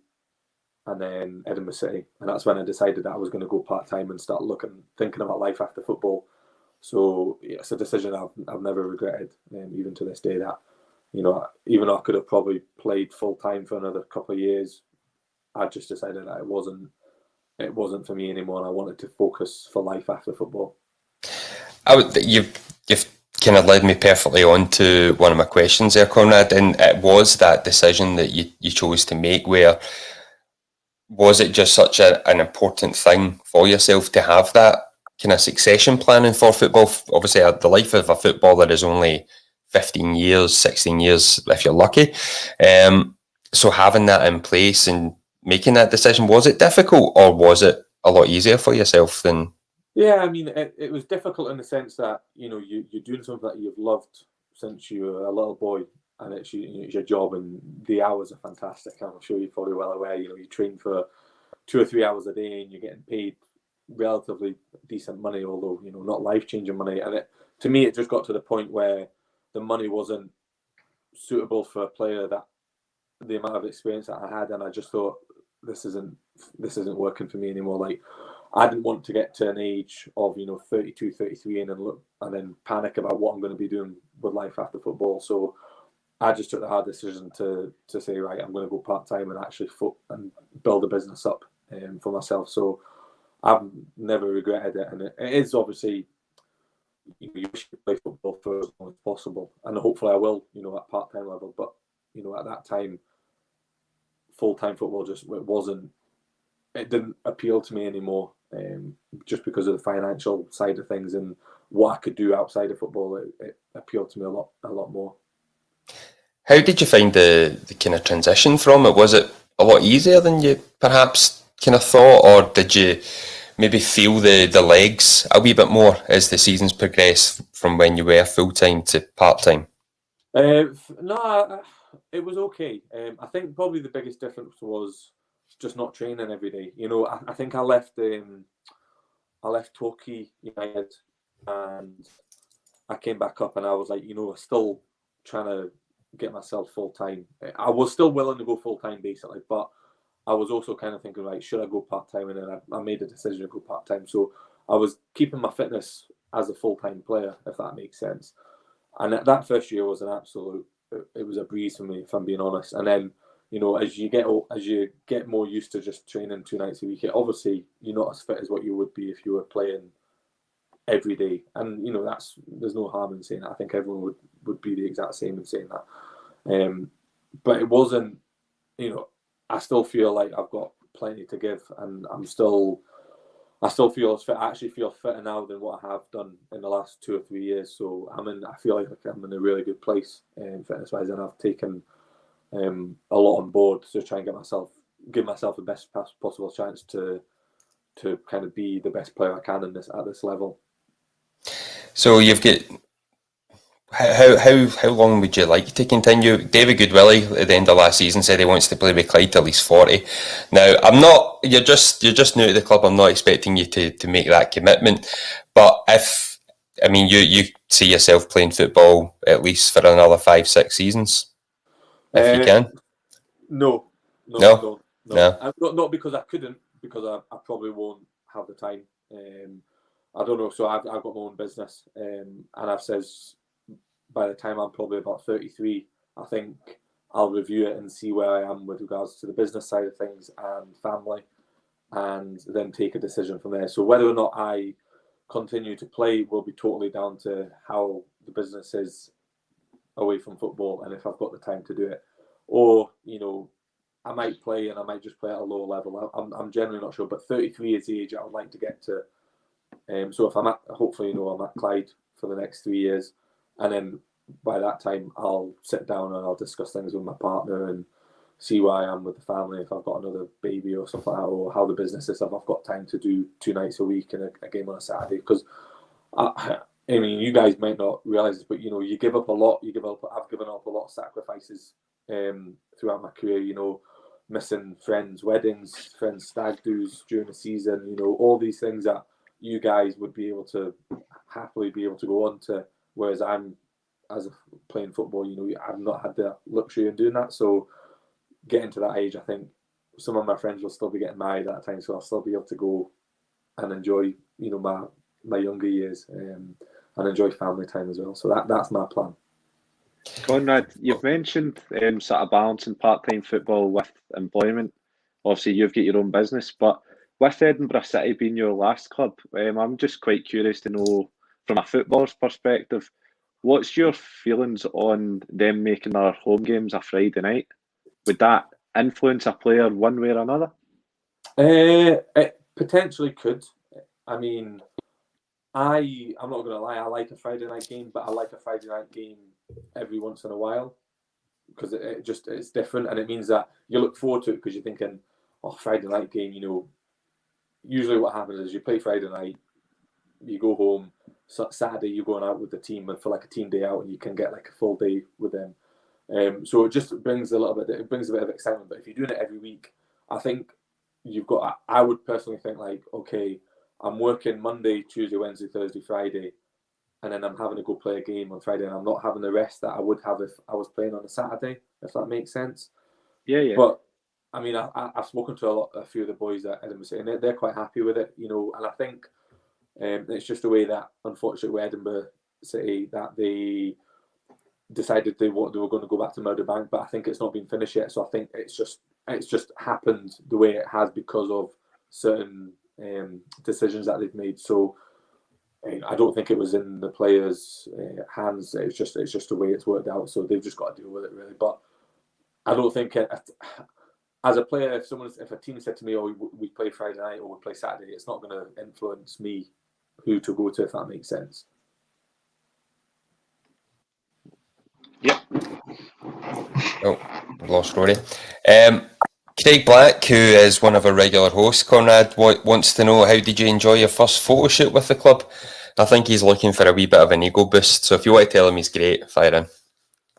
and then Edinburgh City. And that's when I decided that I was going to go part-time and start thinking about life after football. So yeah, it's a decision I've never regretted, even to this day. That, you know, even though I could have probably played full-time for another couple of years, I just decided that it wasn't for me anymore, and I wanted to focus for life after football. You've kind of led me perfectly on to one of my questions there, Conrad, and it was that decision that you chose to make. Where was it just such an important thing for yourself to have that kind of succession planning for football? Obviously, the life of a footballer is only 15 years, 16 years if you're lucky. So having that in place and making that decision, was it difficult, or was it a lot easier for yourself than? Yeah, I mean, it was difficult in the sense that, you know, you're doing something that you've loved since you were a little boy, and it's your job, and the hours are fantastic. I'm sure you're probably well aware. You know, you train for 2 or 3 hours a day, and you're getting paid relatively decent money, although, you know, not life-changing money. And to me, it just got to the point where the money wasn't suitable for a player that the amount of experience that I had, and I just thought, this isn't working for me anymore. Like, I didn't want to get to an age of, you know, 32, 33 and then panic about what I'm going to be doing with life after football. So I just took the hard decision to say, right, I'm going to go part-time and actually and build a business up for myself. So I've never regretted it. And it is obviously, you know, you wish you could play football for as long as possible. And hopefully I will, you know, at part-time level. But, you know, at that time, full-time football it didn't appeal to me anymore, just because of the financial side of things and what I could do outside of football. It appealed to me a lot more. How did you find the kind of transition from it? Was it a lot easier than you perhaps kind of thought, or did you maybe feel the legs a wee bit more as the seasons progressed from when you were full-time to part-time? No, it was okay. I think probably the biggest difference was just not training every day. You know, I think I left Torquay United, and I came back up, and I was like, you know, still trying to get myself full-time. I was still willing to go full-time basically, but I was also kind of thinking, right, should I go part-time? And then I made a decision to go part-time. So I was keeping my fitness as a full-time player, if that makes sense. And that first year was it was a breeze for me, if I'm being honest. And then, you know, as you get more used to just training 2 nights a week, obviously you're not as fit as what you would be if you were playing every day. And, you know, there's no harm in saying that. I think everyone would be the exact same in saying that. But it wasn't, you know, I still feel like I've got plenty to give, and I still feel fit. I actually feel fitter now than what I have done in the last 2 or 3 years. So I feel like I'm in a really good place fitness-wise, and I've taken a lot on board to try and give myself the best possible chance to kind of be the best player I can at this level. So you've got how long would you like to continue? David Goodwillie at the end of last season said he wants to play with Clyde till he's 40. Now I'm not. You're just new to the club. I'm not expecting you to make that commitment. But you see yourself playing football at least for another 5-6 seasons, if you can. No. No. Not because I couldn't, because I probably won't have the time. I don't know. So I've got my own business, and I've says, by the time I'm probably about 33, I think I'll review it and see where I am with regards to the business side of things and family, and then take a decision from there. So whether or not I continue to play will be totally down to how the business is away from football, and if I've got the time to do it. Or, you know, I might play, and I might just play at a lower level. I'm generally not sure, but 33 is the age I would like to get to. So if hopefully, you know, I'm at Clyde for the next 3 years, and then by that time I'll sit down and I'll discuss things with my partner and see where I am with the family, if I've got another baby or something like that, or how the business is, if I've got time to do 2 nights a week and a game on a Saturday. Because I mean, you guys might not realise this, but, you know, you give up a lot. I've given up a lot of sacrifices throughout my career, you know, missing friends' weddings, friends' stag do's during the season, you know, all these things that you guys would be able to happily be able to go on to, whereas I'm as a playing football. I've not had the luxury of doing that. So getting to that age, I think some of my friends will still be getting married at that time, so I'll still be able to go and enjoy, my younger years, and enjoy family time as well. So that's my plan. Conrad, you've mentioned sort of balancing part-time football with employment. Obviously, you've got your own business, but with Edinburgh City being your last club, I'm just quite curious to know, from a footballer's perspective, what's your feelings on them making their home games a Friday night? Would that influence a player one way or another? It potentially could. I mean, I'm not going to lie, I like a Friday night game, but I like a Friday night game every once in a while, because it's different, and it means that you look forward to it because you're thinking, oh, Friday night game, usually what happens is you play Friday night, you go home, Saturday you're going out with the team and for like a team day out, and you can get like a full day with them. So it just brings a bit of excitement. But if you're doing it every week, I think I would personally think like, okay, I'm working Monday, Tuesday, Wednesday, Thursday, Friday, and then I'm having to go play a game on Friday, and I'm not having the rest that I would have if I was playing on a Saturday, if that makes sense. Yeah. But I mean, I've spoken to a few of the boys at Edinburgh City, and they're quite happy with it, and I think it's just the way that, unfortunately, with Edinburgh City, that they decided they were going to go back to Murderbank, but I think it's not been finished yet. So I think it's just happened the way it has because of certain decisions that they've made. So I don't think it was in the players' hands. It's just the way it's worked out. So they've just got to deal with it, really. But I don't think as a player, if a team said to me, "Oh, we play Friday night or we play Saturday," it's not going to influence me who to go to, if that makes sense. Yep. Oh, I've lost Rory. Craig Black, who is one of our regular hosts, Conrad, wants to know, how did you enjoy your first photo shoot with the club? I think he's looking for a wee bit of an ego boost, so if you want to tell him he's great, fire in.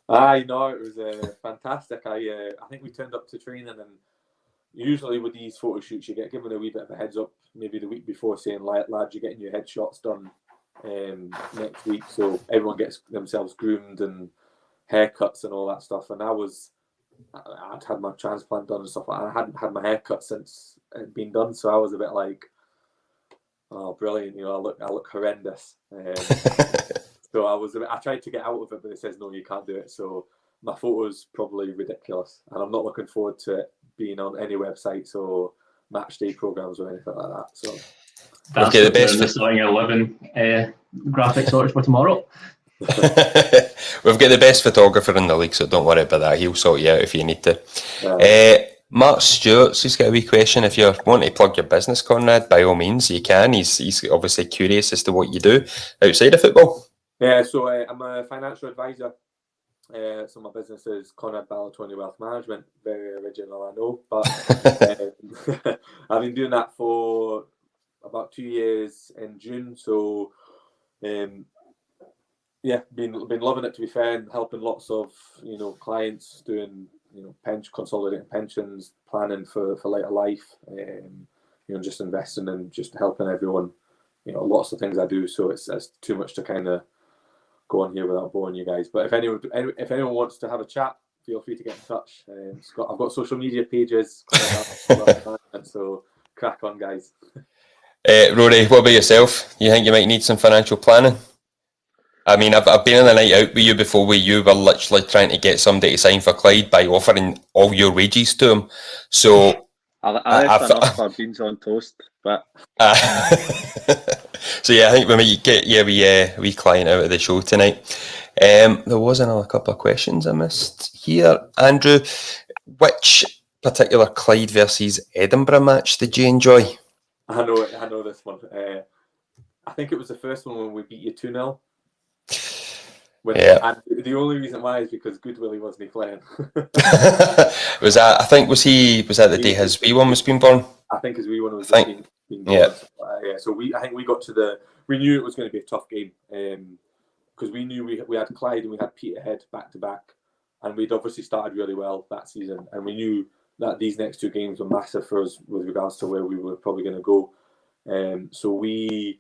It was fantastic. I think we turned up to training, and usually with these photo shoots, you get given a wee bit of a heads up, maybe the week before, saying, lads, you're getting your headshots done next week, so everyone gets themselves groomed and haircuts and all that stuff. And I'd had my transplant done and stuff like that. I hadn't had my haircut since it had been done, so I was a bit like, oh, brilliant, I look horrendous. So I tried to get out of it, but it says no, you can't do it. So my photo's probably ridiculous, and I'm not looking forward to it being on any websites or match day programs or anything like that. So that's the best for starting at 11 graphic sorts for tomorrow. We've got the best photographer in the league, so don't worry about that. He'll sort you out if you need to. Mark Stewart's he's got a wee question. If you want to plug your business, Conrad, by all means you can. He's obviously curious as to what you do outside of football. Yeah, so I'm a financial advisor. So my business is Conrad Balatoni Wealth Management. Very original, I know, but I've been doing that for about 2 years in June. So yeah, been loving it, to be fair, and helping lots of clients doing consolidating pensions, planning for later life, just investing and just helping everyone. Lots of things I do, so it's too much to kind of go on here without boring you guys. But if anyone wants to have a chat, feel free to get in touch. I've got social media pages, so crack on, guys. Rory, what about yourself? You think you might need some financial planning? I mean, I've been on a night out with you before where you were literally trying to get somebody to sign for Clyde by offering all your wages to him. So I left enough for beans on toast, but so yeah, I think we might get a wee client out of the show tonight. There was another couple of questions I missed here. Andrew, which particular Clyde versus Edinburgh match did you enjoy? I know this one. I think it was the first one when we beat you 2-0. And the only reason why is because Goodwillie wasn't playing. Was that the day his wee one was being born? I think his wee one was being born. Yeah. So we knew it was going to be a tough game because we knew we had Clyde and we had Peterhead back to back, and we'd obviously started really well that season, and we knew that these next two games were massive for us with regards to where we were probably going to go. So we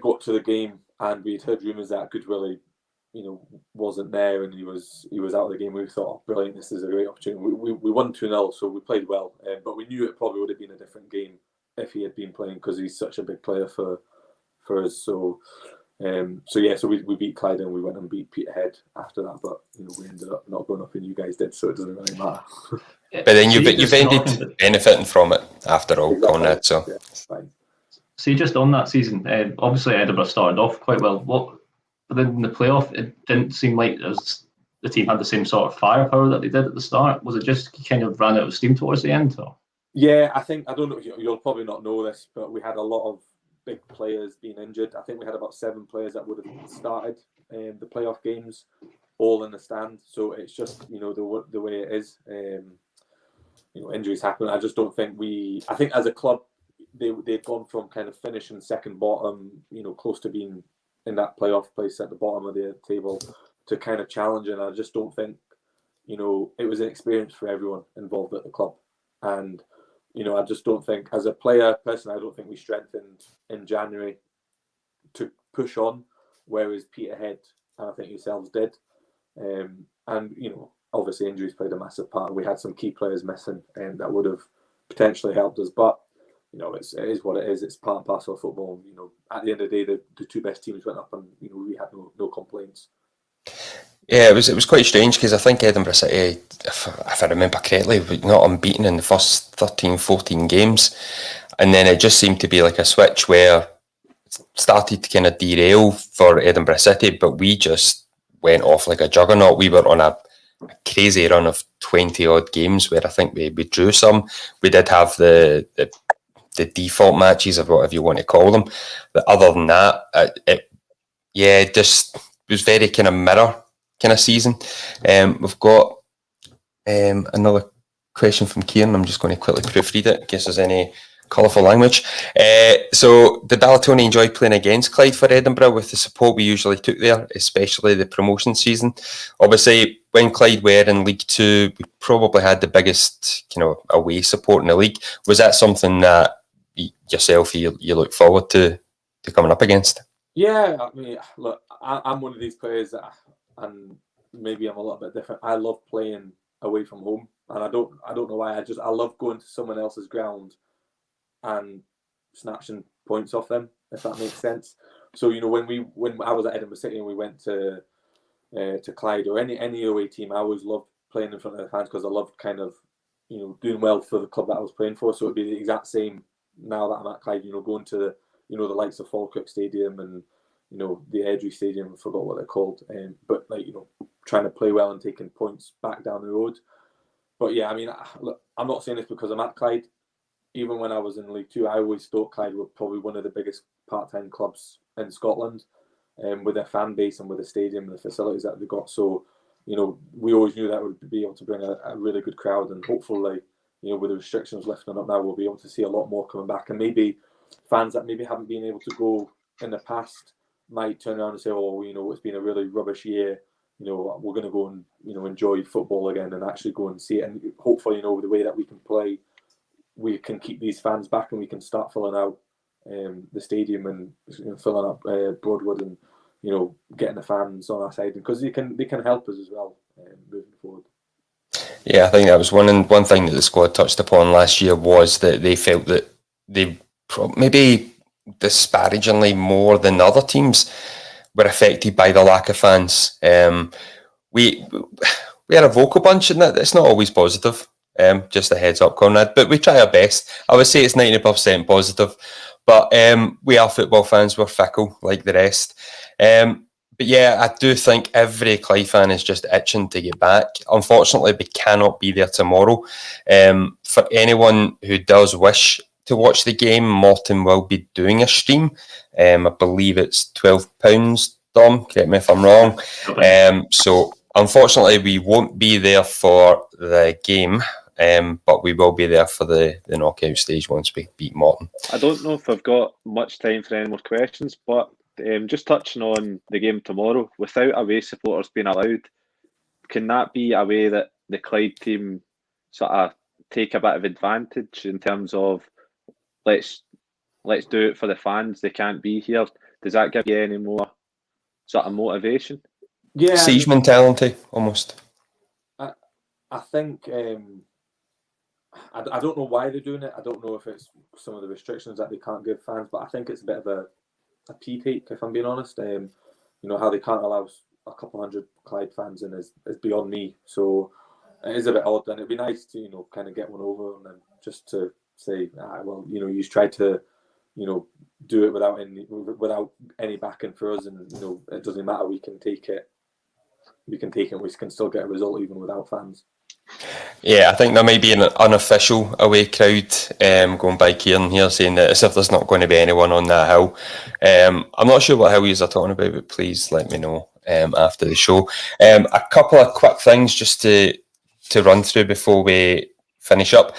got to the game, and we'd heard rumours that Goodwillie wasn't there and he was out of the game, we thought, oh, brilliant, this is a great opportunity. We won 2-0, so we played well, but we knew it probably would have been a different game if he had been playing, because he's such a big player for us. So we beat Clyde and we went and beat Peterhead after that, but we ended up not going up and you guys did, so it doesn't really matter. But then you've ended benefiting from it after all, exactly. Conrad. So yeah, fine. See, just on that season, obviously Edinburgh started off quite well. But then in the playoff, it didn't seem like the team had the same sort of firepower that they did at the start. Was it just kind of ran out of steam towards the end? Or? Yeah, I don't know, you'll probably not know this, but we had a lot of big players being injured. I think we had about 7 players that would have started the playoff games, all in the stand. So it's just, the way it is. Injuries happen. I just don't think I think as a club, they've gone from kind of finishing second bottom, close to being in that playoff place at the bottom of the table, to kind of challenging. I just don't think, it was an experience for everyone involved at the club. And, I just don't think, as a player, personally, I don't think we strengthened in January to push on, whereas Peterhead, and I think yourselves did. And, obviously injuries played a massive part. We had some key players missing, and that would have potentially helped us. But it is what it is. It's part and parcel of football. At the end of the day, the 2 best teams went up, and we had no complaints. Yeah, it was quite strange, because I think Edinburgh City, if I remember correctly, were not unbeaten in the first 13, 14 games, and then it just seemed to be like a switch where it started to kind of derail for Edinburgh City, but we just went off like a juggernaut. We were on a crazy run of 20 odd games where I think we drew some. We did have the default matches, or whatever you want to call them, but other than that, it just was very kind of mirror kind of season. We've got another question from Kieran. I'm just going to quickly proofread it in case there's any colourful language. So did Balatoni enjoy playing against Clyde for Edinburgh with the support we usually took there, especially the promotion season? Obviously, when Clyde were in League 2, we probably had the biggest away support in the league. Was that something that yourself you look forward to coming up against? Yeah, I mean, look, I'm one of these players that, and maybe I'm a little bit different, I love playing away from home, and I don't know why. I love going to someone else's ground and snatching points off them, if that makes sense. So when I was at Edinburgh City and we went to Clyde or any away team, I always loved playing in front of the fans, because I loved kind of doing well for the club that I was playing for. So it'd be the exact same now that I'm at Clyde, going to the likes of Falkirk Stadium and the Airdrie Stadium, I forgot what they're called, but trying to play well and taking points back down the road. But yeah, I mean, look, I'm not saying this because I'm at Clyde. Even when I was in League 2, I always thought Clyde were probably one of the biggest part-time clubs in Scotland, with their fan base and with the stadium and the facilities that they got. So, we always knew that would be able to bring a really good crowd, and hopefully, with the restrictions lifting up now, we'll be able to see a lot more coming back, and maybe fans that maybe haven't been able to go in the past might turn around and say, oh, it's been a really rubbish year. We're going to go and enjoy football again and actually go and see it. And hopefully, the way that we can play, we can keep these fans back, and we can start filling out the stadium and filling up Broadwood, and getting the fans on our side, because they can help us as well moving forward. Yeah, I think that was one thing that the squad touched upon last year, was that they felt that they maybe disparagingly more than other teams were affected by the lack of fans. We are a vocal bunch, and it's not always positive. Just a heads up, Conrad, but we try our best. I would say it's 90% positive, but we are football fans. We're fickle like the rest. But yeah, I do think every Clyde fan is just itching to get back. Unfortunately, we cannot be there tomorrow. For anyone who does wish to watch the game, Morton will be doing a stream. I believe it's £12, Dom, correct me if I'm wrong. So unfortunately, we won't be there for the game, but we will be there for the knockout stage once we beat Morton. I don't know if I've got much time for any more questions, but just touching on the game tomorrow, without away supporters being allowed, can that be a way that the Clyde team sort of take a bit of advantage in terms of let's do it for the fans, they can't be here? Does that give you any more sort of motivation? Yeah, siege mentality almost. I think I don't know why they're doing it. I don't know if it's some of the restrictions that they can't give fans, but I think it's a bit of a pee take, if I'm being honest. How they can't allow a couple hundred Clyde fans in is beyond me. So it is a bit odd, and it'd be nice to kind of get one over and then just to say, you tried to do it without any backing for us, and it doesn't matter. We can take it. We can still get a result even without fans. Yeah, I think there might be an unofficial away crowd going by Kieran here saying that as if there's not going to be anyone on that hill. I'm not sure what hill you're talking about, but please let me know after the show. A couple of quick things just to run through before we finish up.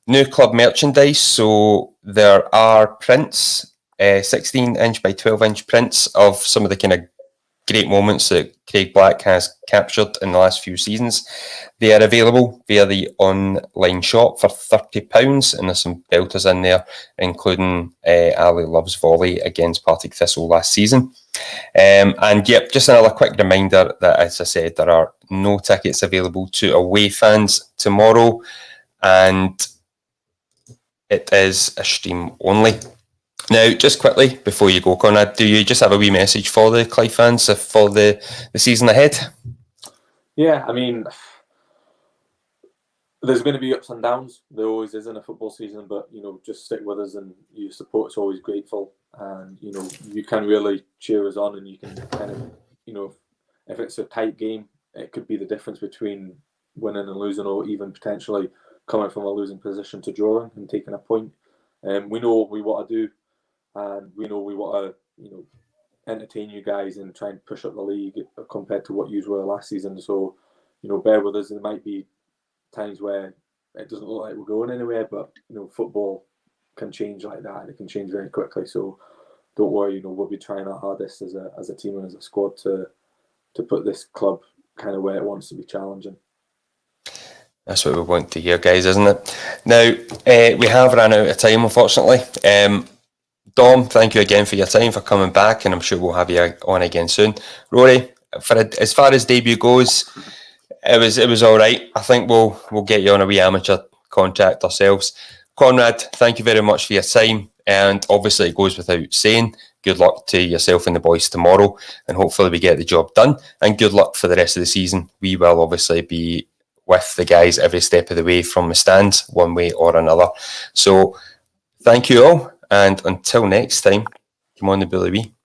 New club merchandise, so there are prints, 16-inch by 12-inch prints of some of the kind of great moments that Craig Black has captured in the last few seasons. They are available via the online shop for £30, and there's some belters in there, including Ali Love's volley against Partick Thistle last season. And yep, just another quick reminder that, as I said, there are no tickets available to away fans tomorrow, and it is a stream only. Now, just quickly, before you go, Conrad, do you just have a wee message for the Clyde fans for the season ahead? Yeah, I mean, there's going to be ups and downs. There always is in a football season, but, just stick with us, and your support's always grateful. And, you can really cheer us on, and you can kind of, if it's a tight game, it could be the difference between winning and losing, or even potentially coming from a losing position to drawing and taking a point. We know what we want to do. And we know we want to, entertain you guys and try and push up the league compared to what you were last season. So, bear with us. There might be times where it doesn't look like we're going anywhere, but football can change like that, and it can change very quickly. So, don't worry. We'll be trying our hardest as a team and as a squad to put this club kind of where it wants to be challenging. That's what we want to hear, guys, isn't it? Now, we have run out of time, unfortunately. Dom, thank you again for your time, for coming back, and I'm sure we'll have you on again soon. Rory, as far as debut goes, it was all right. I think we'll get you on a wee amateur contract ourselves. Conrad, thank you very much for your time, and obviously it goes without saying, good luck to yourself and the boys tomorrow, and hopefully we get the job done, and good luck for the rest of the season. We will obviously be with the guys every step of the way from the stands, one way or another. So thank you all. And until next time, come on the Bully Wee.